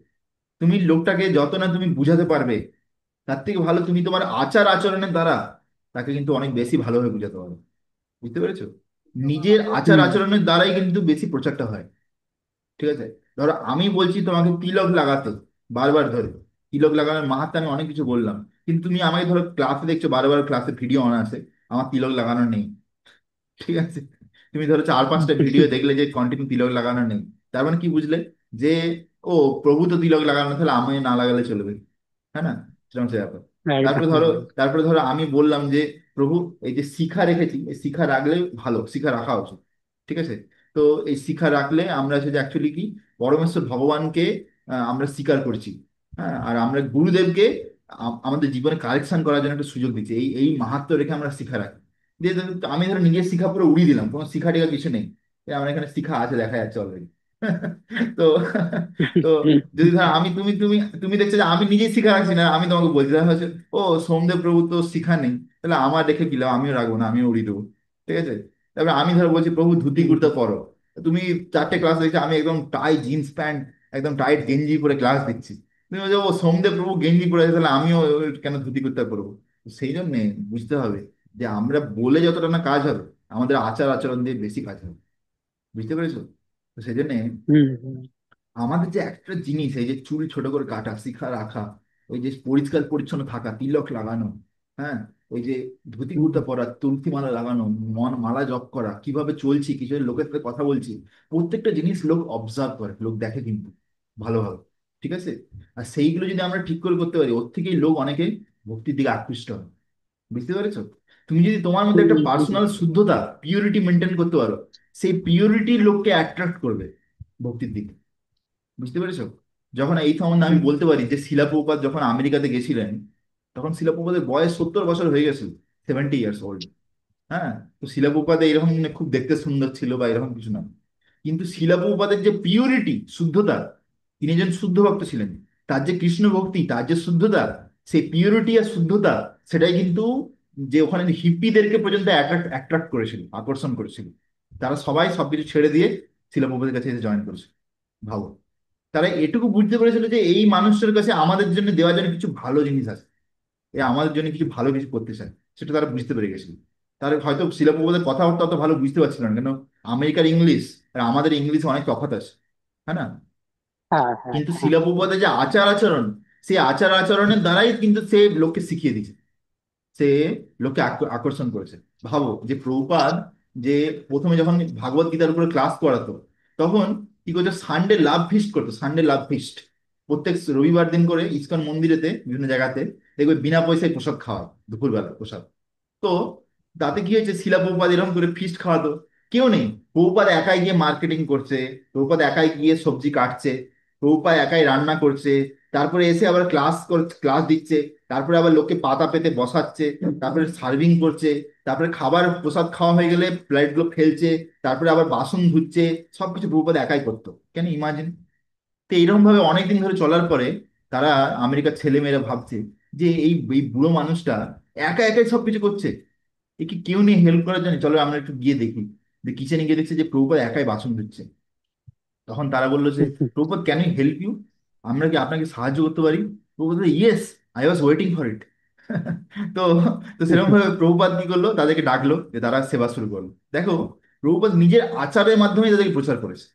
তুমি লোকটাকে যত না তুমি বুঝাতে পারবে, তার থেকে ভালো তুমি তোমার আচার আচরণের দ্বারা তাকে কিন্তু অনেক বেশি ভালোভাবে বুঝাতে পারবে। বুঝতে পেরেছো? নিজের আচার হুম। আচরণের দ্বারাই কিন্তু বেশি প্রচারটা হয়। ঠিক আছে? ধরো আমি বলছি তোমাকে তিলক লাগাতে, বারবার ধরে তিলক লাগানোর মাহাত্ম্য আমি অনেক কিছু বললাম, কিন্তু তুমি আমাকে ধরো ক্লাসে দেখছো, বারবার ক্লাসে ভিডিও অন আছে, আমার তিলক লাগানো নেই। ঠিক আছে? তুমি ধরো 4-5টা ভিডিও দেখলে যে কন্টিনিউ তিলক লাগানো নেই, তার মানে কি বুঝলে? যে ও, প্রভু তো তিলক লাগানো, তাহলে আমি না লাগালে চলবে। হ্যাঁ না? সেরকম সে ব্যাপার। তারপরে একদম। ধরো তারপরে ধরো আমি বললাম যে প্রভু এই যে শিখা রেখেছি, এই শিখা রাখলে ভালো, শিখা রাখা উচিত, ঠিক আছে? তো এই শিখা রাখলে আমরা হচ্ছে যে অ্যাকচুয়ালি কি, পরমেশ্বর ভগবানকে আমরা স্বীকার করছি। হ্যাঁ, আর আমরা গুরুদেবকে আমাদের জীবনে কারেকশন করার জন্য একটা সুযোগ দিচ্ছি, এই এই মাহাত্ম্য রেখে আমরা শিখা রাখি। দিয়ে আমি ধরো নিজের শিখা পুরো উড়িয়ে দিলাম, কোনো শিখা টিখা কিছু নেই, এই আমার এখানে শিখা আছে দেখা যাচ্ছে অলরেডি। তো তো যদি ধর আমি তুমি তুমি তুমি দেখছো যে আমি নিজেই শিখা রাখছি না, আমি তোমাকে বলছি তাহলে হচ্ছে, ও সোমদেব প্রভু তো শিখা নেই, তাহলে আমার রেখে কি লাভ, আমিও রাখবো না, আমিও উড়িয়ে দেবো, ঠিক আছে? তারপরে আমি ধর বলছি প্রভু ধুতি কুর্তা পরো, তুমি চারটে ক্লাস দেখছো আমি একদম টাই জিন্স প্যান্ট, একদম টাইট গেঞ্জি পরে ক্লাস দিচ্ছি, তুমি বলছো ও সোমদেব প্রভু গেঞ্জি পরে আছে, তাহলে আমিও কেন ধুতি কুর্তা পরবো? তো সেই জন্যে বুঝতে হবে যে আমরা বলে যতটা না কাজ হবে, আমাদের আচার আচরণ দিয়ে বেশি কাজ হবে। বুঝতে পেরেছো? তো সেই জন্যে হুম হুম আমাদের যে একটা জিনিস, এই যে চুল ছোট করে কাটা, শিখা রাখা, ওই যে পরিষ্কার পরিচ্ছন্ন থাকা, তিলক লাগানো, হ্যাঁ, ওই যে ধুতি হুম কুর্তা পরা, তুলসী মালা লাগানো, মালা জপ করা, কিভাবে চলছি, কিছু লোকের সাথে কথা বলছি, প্রত্যেকটা জিনিস লোক অবজার্ভ করে, লোক দেখে কিন্তু ভালোভাবে, ঠিক আছে? আর সেইগুলো যদি আমরা ঠিক করে করতে পারি, ওর থেকেই লোক অনেকে ভক্তির দিকে আকৃষ্ট হয়। বুঝতে পেরেছো? তুমি যদি তোমার মধ্যে একটা হুম পার্সোনাল শুদ্ধতা, পিউরিটি মেনটেন করতে পারো, সেই পিউরিটি লোককে অ্যাট্রাক্ট করবে ভক্তির দিকে। বুঝতে পেরেছো? যখন এই সম্বন্ধে আমি হুম বলতে পারি যে শিলা প্রভুপাদ যখন আমেরিকাতে গেছিলেন, তখন শিলা প্রভুপাদের বয়স 70 বছর হয়ে গেছিল, 70 ইয়ার্স ওল্ড। হ্যাঁ, তো শিলা প্রভুপাদ এরকম মানে খুব দেখতে সুন্দর ছিল বা এরকম কিছু না, কিন্তু শিলা প্রভুপাদের যে পিউরিটি, শুদ্ধতা, তিনি একজন শুদ্ধ ভক্ত ছিলেন, তার যে কৃষ্ণ ভক্তি, তার যে শুদ্ধতা, সেই পিউরিটি আর শুদ্ধতা, সেটাই কিন্তু যে ওখানে হিপ্পিদেরকে পর্যন্ত অ্যাট্রাক্ট অ্যাট্রাক্ট করেছিল, আকর্ষণ করেছিল। তারা সবাই সবকিছু ছেড়ে দিয়ে শিলা প্রভুপাদের কাছে এসে জয়েন করেছে। ভাবো, তারা এটুকু বুঝতে পেরেছিল যে এই মানুষটার কাছে আমাদের জন্য দেওয়ার জন্য কিছু ভালো জিনিস আছে, এ আমাদের জন্য কিছু ভালো কিছু করতে চায়, সেটা তারা বুঝতে পেরে গেছিল। তার হয়তো শিলাপ্রভুদের কথাবার্তা অত ভালো বুঝতে পারছিল না, কেন আমেরিকার ইংলিশ আর আমাদের ইংলিশ অনেক তফাৎ আছে, হ্যাঁ না? হ্যাঁ হ্যাঁ কিন্তু হ্যাঁ শিলাপ্রভুপাদের যে আচার আচরণ, সেই আচার আচরণের দ্বারাই কিন্তু সে লোককে শিখিয়ে দিয়েছে, সে লোককে আকর্ষণ করেছে। ভাবো যে প্রভুপাদ যে প্রথমে যখন ভাগবত গীতার উপরে ক্লাস করাতো, তখন কি করতো, সানডে লাভ ফিস্ট করতো, সানডে লাভ ফিস্ট। প্রত্যেক রবিবার দিন করে ইসকন মন্দিরেতে বিভিন্ন জায়গাতে দেখবে বিনা পয়সায় প্রসাদ খাওয়া, দুপুরবেলা প্রসাদ। তো তাতে কি হয়েছে, শিলা প্রভুপাদ এরকম করে ফিস্ট খাওয়াতো, কেউ নেই, প্রভুপাদ একাই গিয়ে মার্কেটিং করছে, প্রভুপাদ একাই গিয়ে সবজি কাটছে, প্রভুপাদ একাই রান্না করছে, তারপরে এসে আবার ক্লাস দিচ্ছে, তারপরে আবার লোককে পাতা পেতে বসাচ্ছে, তারপরে সার্ভিং করছে, তারপরে খাবার প্রসাদ খাওয়া হয়ে গেলে প্লেটগুলো ফেলছে, তারপরে আবার বাসন ধুচ্ছে, সবকিছু প্রভুপাদ একাই করতো। কেন ইমাজিন? তো এইরকম ভাবে অনেকদিন ধরে চলার পরে তারা, আমেরিকার ছেলেমেয়েরা ভাবছে যে এই এই বুড়ো মানুষটা একা একাই সবকিছু করছে, এ কি কেউ নেই হেল্প করার জন্য, চলো আমরা একটু গিয়ে দেখি। যে কিচেনে গিয়ে দেখছে যে প্রভুপাদ একাই বাসন ধুচ্ছে। তখন তারা বললো যে, Prabhupada can you help you, আমরা কি আপনাকে সাহায্য করতে পারি? Prabhupada yes, I was waiting for it. তো তো সেরকম ভাবে প্রভুপাদ কি করলো, তাদেরকে ডাকলো, যে তারা সেবা শুরু করলো। দেখো, প্রভুপাদ নিজের আচারের মাধ্যমে তাদেরকে প্রচার করেছে,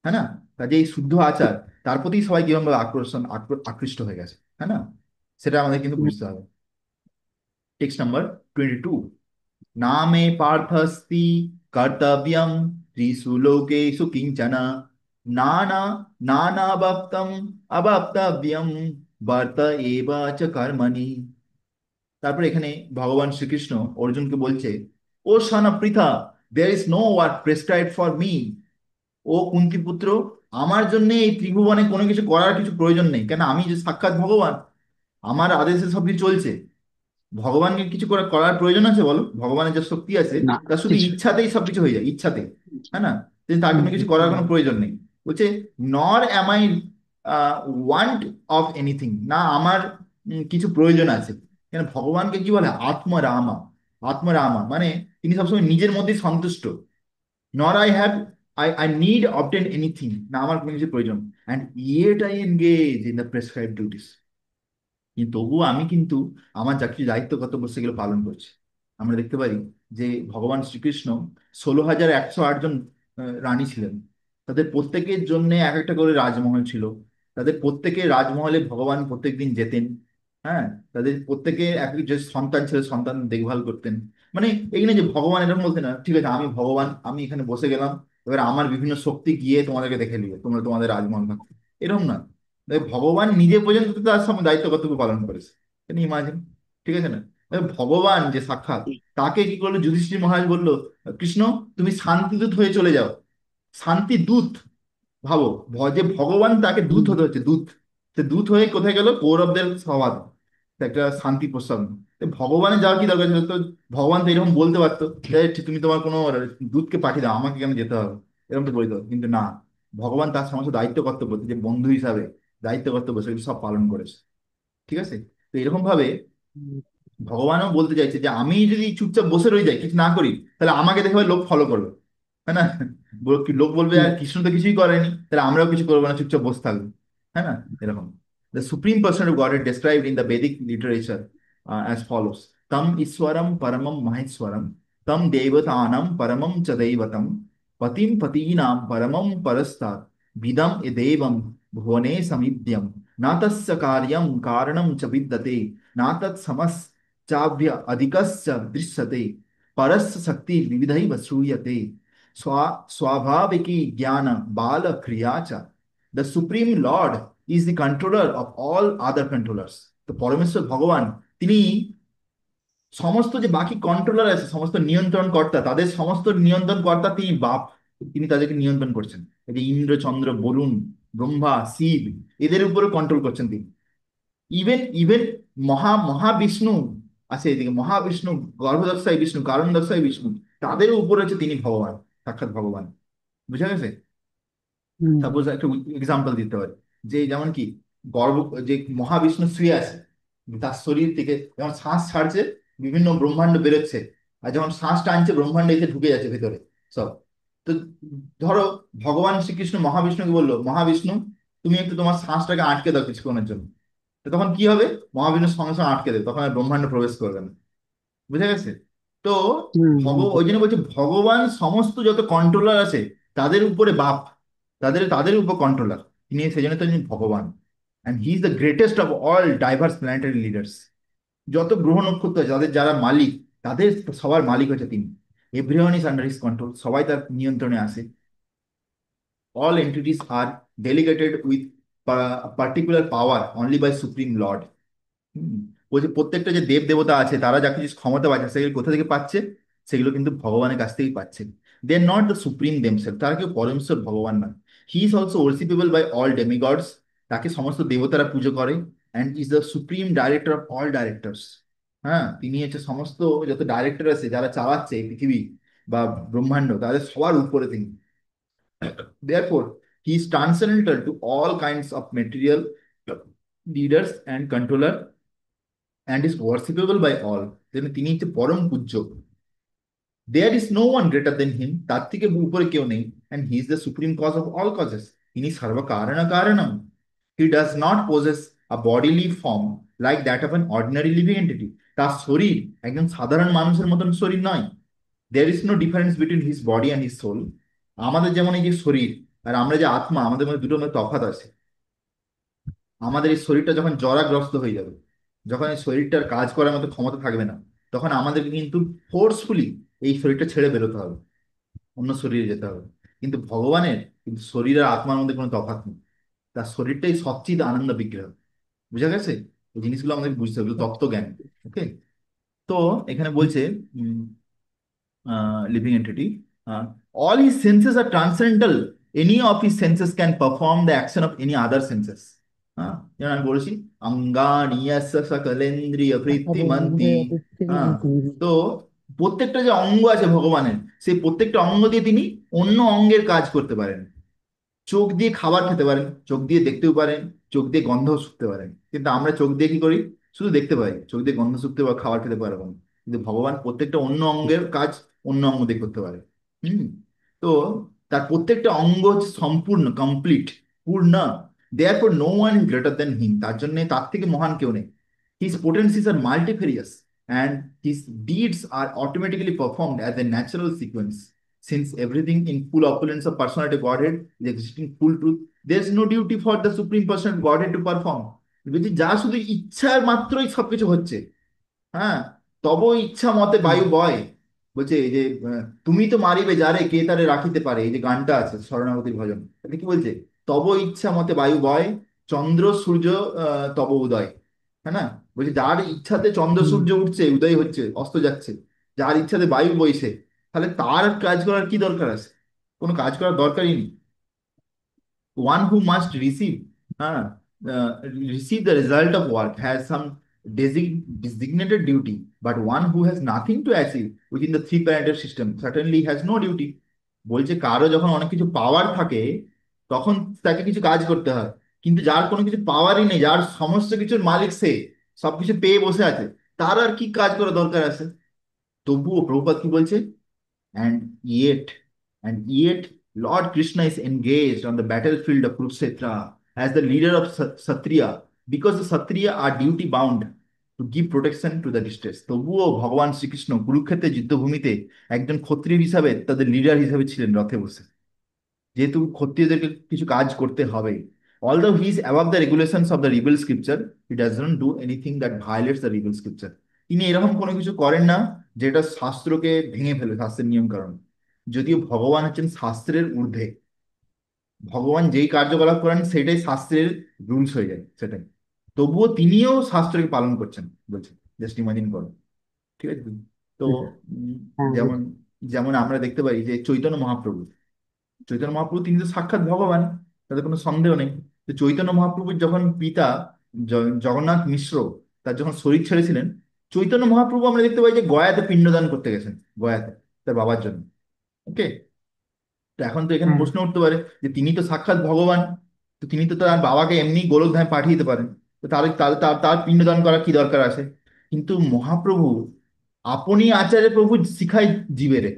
হ্যাঁ না? কাজে এই শুদ্ধ আচার, তার প্রতি সবাই কিরকম ভাবে আকৃষ্ট হয়ে গেছে, হ্যাঁ না? সেটা আমাদের কিন্তু বুঝতে হবে। Text number 22। না মে পার্থস্তি কর্তব্যম ত্রিষু লোকেষু কিঞ্চন, নানা নানাবপ্তম অবপ্তব্যম বর্ত এব চ কর্মণি। তারপর এখানে ভগবান শ্রীকৃষ্ণ অর্জুনকে বলছে, O son of Pritha, there is no work prescribe for me. ও কুন্তি পুত্র, আমার জন্য এই ত্রিভুবনে কোনো কিছু করার কিছু প্রয়োজন নেই, কেন আমি যে সাক্ষাৎ ভগবান, আমার আদেশে সবকিছু চলছে। ভগবানকে কিছু করার প্রয়োজন আছে বলো? ভগবানের যে শক্তি আছে, না তার শুধু কিছু ইচ্ছাতেই সবকিছু হয়ে যায়, ইচ্ছাতে, হ্যাঁ না? কিন্তু তার হুম জন্য কিছু হুম করার হুম কোনো প্রয়োজন নেই। বলছে, নর am I want of anything, না আমার কিছু প্রয়োজন আছে। কেন ভগবানকে কি বলে, আত্মরামা। আত্মরামা মানে তিনি সবসময় নিজের মধ্যেই সন্তুষ্ট। নর I have, I need obtain anything, না আমার কোনো কিছু প্রয়োজন। And yet I engage in the prescribe duties, কিন্তু তবুও আমি কিন্তু আমার যা কিছু দায়িত্ব কর্তব্য সেগুলো পালন করছি। আমরা দেখতে পাই যে ভগবান শ্রীকৃষ্ণ 16,108 জন রানী ছিলেন, তাদের প্রত্যেকের জন্য এক একটা করে রাজমহল ছিল, তাদের প্রত্যেকের রাজমহলে ভগবান প্রত্যেক দিন যেতেন। হ্যাঁ, তাদের প্রত্যেকে এক এক যে সন্তান ছিল, সন্তান দেখভাল করতেন। মানে এই না যে ভগবান এরকম বলতেন না, ঠিক আছে আমি ভগবান, আমি এখানে বসে গেলাম, এবার আমার বিভিন্ন শক্তি গিয়ে তোমাদেরকে দেখে নিবে, তোমরা তোমাদের রাজমহল থাকো, এরকম না। দেখ, ভগবান নিজে পর্যন্ত তার সামনে দায়িত্ব কর্তব্য পালন করেছে। ইমাজিন, ঠিক আছে না? ভগবান যে সাক্ষাৎ, তাকে কি করলো যুধিষ্ঠির মহারাজ বললো, কৃষ্ণ তুমি শান্তিদূত হয়ে চলে যাও। শান্তি দূত, ভাবো, যে ভগবান তাকে দূত হুম হতে হচ্ছে, দূত। সে দূত হয়ে কোথায় গেল, কৌরবদের সভা, একটা শান্তি প্রস্তাব নিয়ে। তো ভগবানের যাওয়ার কি দরকার ছিল? তো ভগবান তো এরকম বলতে পারতো যে তুমি তোমার কোনো দূতকে পাঠিয়ে দাও, আমাকে কেন যেতে হবে, এরকম তো বলতো, কিন্তু না, ভগবান তার সমস্ত দায়িত্ব কর্তব্য, যে বন্ধু হিসাবে দায়িত্ব কর্তব্য সেগুলো সব পালন করেছে। ঠিক আছে? তো এরকম ভাবে হুম ভগবানও বলতে চাইছে যে আমি যদি চুপচাপ বসে রয়ে যাই, কিছু না করি, তাহলে আমাকে দেখে লোক ফলো করবে, হ্যাঁ না? লোক বলবে হুম আর কৃষ্ণ তো কিছুই করেনি, তাহলে আমরাও কিছু করবো না, চুপচাপ বসে থাকবো, হ্যাঁ না? এরকম। The supreme person of God is described in the Vedic literature as follows: তম ঈশ্বরম পরমম মহেশ্বরম, তম দেবতানাম পরমম চ দৈবতম, পতিম পতীনাম পরমম পরস্তাৎ, বিদম এ দেবম ভুবনে সমিদ্যম, না তস্য কার্যম কারণম চ বিদ্যতে, না तत्समश्चाभ्य अधिकश्च दृश्यते, परस्य शक्ति विविधैव श्रूयते, स्वाभाविकी ज्ञान बाल क्रिया च। The Supreme Lord is the controller of all other controllers. তো পরমেশ্বর ভগবান, তিনি সমস্ত যে বাকি কন্ট্রোলার আছে, সমস্ত নিয়ন্ত্রণ কর্তা, তাদের সমস্ত নিয়ন্ত্রণ কর্তা তিনি বাপ। তিনি তাদেরকে নিয়ন্ত্রণ করছেন। এই যে ইন্দ্র, চন্দ্র, বরুণ, ব্রহ্মা, শিব, এদের উপরে কন্ট্রোল করছেন তিনি। ইভেন ইভেন মহাবিষ্ণু আছে এদিকে, মহাবিষ্ণু, গর্ভদর্শায় বিষ্ণু, কারণ দর্শায় বিষ্ণু, তাদের উপরে হচ্ছে তিনি ভগবান, সাক্ষাৎ ভগবান। বুঝা গেছে? হুম সাপোজ একটা এক্সাম্পল দিতে পারি, যে যেমন কি গর্ভ, যে মহাবিষ্ণু শুয়ে আছে, তার শরীর থেকে যেমন শ্বাস ছাড়ছে, বিভিন্ন ব্রহ্মাণ্ড বেরোচ্ছে, আর যখন শ্বাস টানছে ব্রহ্মাণ্ড এসে ঢুকে যাচ্ছে ভেতরে সব। তো ধরো ভগবান শ্রীকৃষ্ণ মহাবিষ্ণুকে বললো, মহাবিষ্ণু তুমি একটু তোমার শ্বাসটাকে আটকে দাও কিছুক্ষণের জন্য। তো তখন কি হবে? মহাবিষ্ণু সঙ্গে সঙ্গে আটকে দেবে, তখন আর ব্রহ্মাণ্ড প্রবেশ করবে না। বুঝা গেছে? তো হুম হুম ওই জন্য বলছে ভগবান সমস্ত যত কন্ট্রোলার আছে তাদের উপরে বাপ, তাদের তাদের উপর কন্ট্রোলার তিনি, সেই জন্য তো তিনি ভগবান। And he is the greatest of all diverse planetary leaders. যত গ্রহ নক্ষত্র আছে, যাদের যারা মালিক, তাদের সবার মালিক হচ্ছে তিনি। Everyone is under his control, সবাই তার নিয়ন্ত্রণে আছে। All entities are delegated with particular power only by supreme lord. Hmm. বলছে প্রত্যেকটা যে দেব দেবতা আছে, তারা যা কিছু ক্ষমতা পাচ্ছে, সেগুলো কোথা থেকে পাচ্ছে? সেগুলো কিন্তু ভগবানের কাছ থেকেই পাচ্ছে। They are not the supreme themselves, তারা কেউ পরমেশ্বর ভগবান না। He is also worshipable by all demigods, তাকে সমস্ত দেবতারা পুজো করে। And is the supreme director of all directors. হ্যাঁ, তিনি হচ্ছে সমস্ত যত ডাইরেক্টর আছে, যারা চালাচ্ছে এই পৃথিবী বা ব্রহ্মাণ্ড, তাদের সবার উপরে তিনি। Therefore, he is transcendental to all kinds of material leaders and controller, and is worshipable by all. যেন তিনি হচ্ছে পরম পূজ্য। There is no one greater than him, তার থেকে উপরে কেউ নেই। And he is the supreme cause of all causes, তিনি সর্ব কারণ কারণম। He does not possess a bodily form like that of an ordinary living entity, তার শরীর একজন সাধারণ মানুষের মতন শরীর নয়। There is no difference between his body and his soul. আমাদের যেমন এই যে শরীর আর আমরা যে আত্মা, আমাদের মধ্যে দুটোর মধ্যে তফাৎ আছে। আমাদের এই শরীরটা যখন জরাগ্রস্ত হয়ে যাবে, যখন এই শরীরটার কাজ করার মতো ক্ষমতা থাকবে না, তখন আমাদেরকে কিন্তু ফোর্সফুলি এই শরীরটা ছেড়ে বেরোতে হবে, অন্য শরীরে যেতে হবে। কিন্তু ভগবানের কিন্তু শরীর আর আত্মার মধ্যে কোনো তফাৎ নেই, তার শরীরটাই সচ্চিদ আনন্দ বিগ্রহ। বুঝা গেছে? এই জিনিসগুলো আমাদের বুঝতে হবে, এগুলো তত্ত্বজ্ঞান। ওকে। তো এখানে বলছে living entity. All his senses are transcendental. Any of his senses can perform the action of any other senses. যেমন আমি বলেছি, অঙ্গানি যস্য সকলেন্দ্রিয় বৃত্তিমন্তি। হ্যাঁ। তো প্রত্যেকটা যে অঙ্গ আছে ভগবানের, সেই প্রত্যেকটা অঙ্গ দিয়ে তিনি অন্য অঙ্গের কাজ করতে পারেন। চোখ দিয়ে খাবার খেতে পারেন, চোখ দিয়ে দেখতেও পারেন, চোখ দিয়ে গন্ধ শুঁকতে পারেন। কিন্তু আমরা চোখ দিয়ে কি করি? শুধু দেখতে পাই, চোখ দিয়ে গন্ধ শুঁকতে বা খাবার খেতে পারবো না। কিন্তু ভগবান প্রত্যেকটা অন্য অঙ্গের কাজ অন্য অঙ্গ দিয়ে করতে পারে। হুম। তো তার প্রত্যেকটা অঙ্গ হচ্ছে সম্পূর্ণ, কমপ্লিট, পূর্ণ। Therefore no one is greater than him, তার জন্য তার থেকে মহান কেউ নেই। His potencies are multifarious, and his deeds are automatically performed as a natural sequence. Since everything in full opulence of personality Godhead is existing full truth, there is no duty for the Supreme Person Godhead to perform. বলছি যা শুধু ইচ্ছার মাত্রই সবকিছু হচ্ছে। হ্যাঁ। তব ইচ্ছা মতে বায়ু বয়। বলছে এই যে তুমি তো মারিবে যারে কে তারে রাখিতে পারে, এই যে গানটা আছে শরণাগতির ভজন, এটা কি বলছে? তব ইচ্ছা মতে বায়ু বয়, চন্দ্র সূর্য তব উদয়। হ্যাঁ না? বলছে যার ইচ্ছাতে চন্দ্র হুম, সূর্য উঠছে, উদয় হচ্ছে, অস্ত যাচ্ছে, যার ইচ্ছাতে বায়ু বইছে, তাহলে তার কাজ করার কি দরকার আছে? কোনো কাজ করার দরকারই নেই। One who must receive the result of work has some designated duty, but one who has nothing to achieve within the three planetar system certainly has no duty. বলছে কারো যখন অনেক কিছু পাওয়ার থাকে তখন তাকে কিছু কাজ করতে হয়, কিন্তু যার কোনো কিছু পাওয়ারই নেই, যার সমস্ত কিছুর মালিক সে, সবকিছু পেয়ে বসে আছে, তার আর কি কাজ করা দরকার আছে? তবুও প্রভুপাদ কি বলছে? And yet, and yet, Lord Krishna is engaged on the battlefield of Kurukshetra as the leader of Satriya, because the Satriya are duty bound to give protection to the distressed. তবুও ভগবান শ্রীকৃষ্ণ কুরুক্ষেত্রের যুদ্ধভূমিতে একজন ক্ষত্রিয় হিসাবে তাদের লিডার হিসাবে ছিলেন রথে বসে, যেহেতু ক্ষত্রিয়দেরকে কিছু কাজ করতে হবে। Although he is above the regulations of the rebel scripture, he doesn't do anything that violates the rebel scripture. তিনি এরকম কোনো কিছু করেন না যেটা শাস্ত্রকে ভেঙে ফেলে, শাস্ত্রের নিয়ম কারণ। যদিও ভগবান হচ্ছেন শাস্ত্রের ঊর্ধ্বে, ভগবান যেই কার্যকলাপ করেন সেটাই শাস্ত্রের রুলস হয়ে যায় সেটাই, তবুও তিনিও শাস্ত্রকে পালন করছেন, বলছে। জাস্ট ইমাজিন করো, ঠিক আছে? তো হুম, উম, হ্যাঁ, যেমন যেমন আমরা দেখতে পাই যে চৈতন্য মহাপ্রভু, চৈতন্য মহাপ্রভু তিনি তো সাক্ষাৎ ভগবান, তাতে কোনো সন্দেহ নেই। তো চৈতন্য মহাপ্রভুর যখন পিতা জগন্নাথ মিশ্র তার যখন শরীর ছেড়েছিলেন, চৈতন্য মহাপ্রভু আমরা দেখতে পাই যে গয়াতে পিণ্ডদান করতে গেছেন, গয়াতে তার বাবার জন্য। ওকে, তো এখন তো এখানে হ্যাঁ, প্রশ্ন উঠতে পারে যে তিনি তো সাক্ষাৎ ভগবান, তো তিনি তো তার বাবাকে এমনি গোলকধামে পাঠিয়ে দিতে পারেন, তো তার তার তার তার পিণ্ডদান করার কি দরকার আছে? কিন্তু মহাপ্রভু আপনি আচার্য প্রভু শিখাই জীবেরে।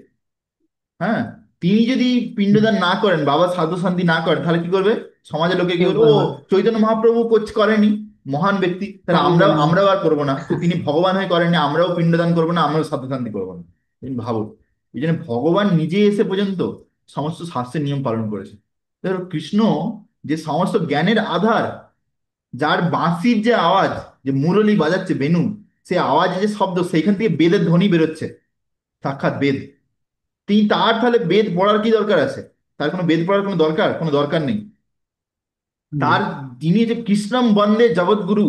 হ্যাঁ, তিনি যদি হুম, পিণ্ডদান না করেন, বাবা সাধু শান্তি না করেন, তাহলে কি করবে? সমাজের লোকে কি কেউ বলবে? ও, করবে না, চৈতন্য মহাপ্রভু করেনি, মহান ব্যক্তি, তাহলে আমি আমরাও জানি। আমরাও আর করবো না। তো তিনি ভগবান হয়ে করেননি, আমরাও পিণ্ডদান করবো না, আমরাও সাধু শান্তি করবো না। তুমি ভাবো, এই জন্য ভগবান নিজে এসে পর্যন্ত সমস্ত শাস্ত্রের নিয়ম পালন করেছে। দেখো কৃষ্ণ যে সমস্ত জ্ঞানের আধার, যার বাঁশির যে আওয়াজ, যে মুরলী বাজাচ্ছে বেনু, সে আওয়াজে যে শব্দ, সেইখান থেকে বেদের ধ্বনি বেরোচ্ছে, সাক্ষাৎ বেদ। তিনি তার তাহলে বেদ পড়ার কি দরকার আছে? তার কোনো বেদ পড়ার কোনো দরকার নেই। হুম, তার, যিনি যে কৃষ্ণম বন্দে জগৎগুরু,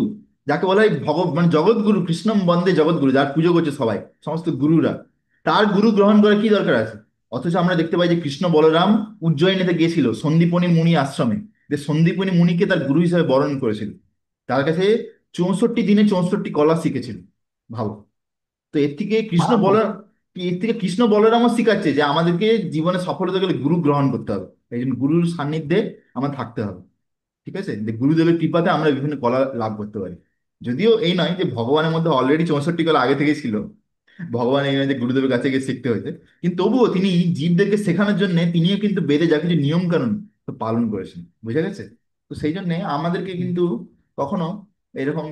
যাকে বলা হয় মানে জগৎগুরু, কৃষ্ণম বন্দে জগৎগুরু, যার পুজো করছে সবাই, সমস্ত গুরুরা, তার গুরু গ্রহণ করার কি দরকার আছে? অথচ আমরা দেখতে পাই যে কৃষ্ণ বলরাম উজ্জয়িনীতে গিয়েছিল সন্দীপনী মুনি আশ্রমে, যে সন্দীপনী মুনিকে তার গুরু হিসেবে বরণ করেছিল, তার কাছে 64 দিনে 64টি কলা শিখেছিল। ভাবো, তো এর থেকে কৃষ্ণ ভালো। বল, এর থেকে কৃষ্ণ বলরামও শিখাচ্ছে যে আমাদেরকে জীবনে সফল হতে গেলে গুরু গ্রহণ করতে হবে, এই জন্য গুরুর সান্নিধ্যে আমার থাকতে হবে। ঠিক আছে, যে গুরুদেবের কৃপাতে আমরা বিভিন্ন কলা লাভ করতে পারি। যদিও এই নয় যে ভগবানের মধ্যে অলরেডি 64 কলা আগে থেকেই ছিল, ভগবান এই নয় যে গুরুদেবের কাছে গিয়ে শিখতে হয়েছে, কিন্তু তবুও তিনি জীবদেরকে শেখানোর জন্য তিনিও কিন্তু বেদে যা কিছু নিয়ম কানুন পালন করেছেন, বুঝা গেছে? তো সেই জন্য আমাদেরকে কিন্তু কখনো এরকম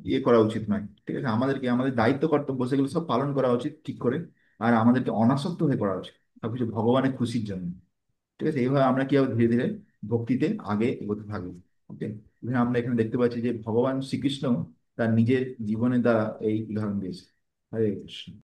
ইয়ে করা উচিত নয়। ঠিক আছে, আমাদেরকে আমাদের দায়িত্ব কর্তব্য সেগুলো সব পালন করা উচিত ঠিক করে, আর আমাদেরকে অনাসক্ত হয়ে করা উচিত সবকিছু ভগবানের খুশির জন্য। ঠিক আছে, এইভাবে আমরা কি হবে, ধীরে ধীরে ভক্তিতে আগে এগোতে থাকবো। ওকে, আমরা এখানে দেখতে পাচ্ছি যে ভগবান শ্রীকৃষ্ণ তার নিজের জীবনের দ্বারা এই উদাহরণ দিয়েছে। হরে কৃষ্ণ।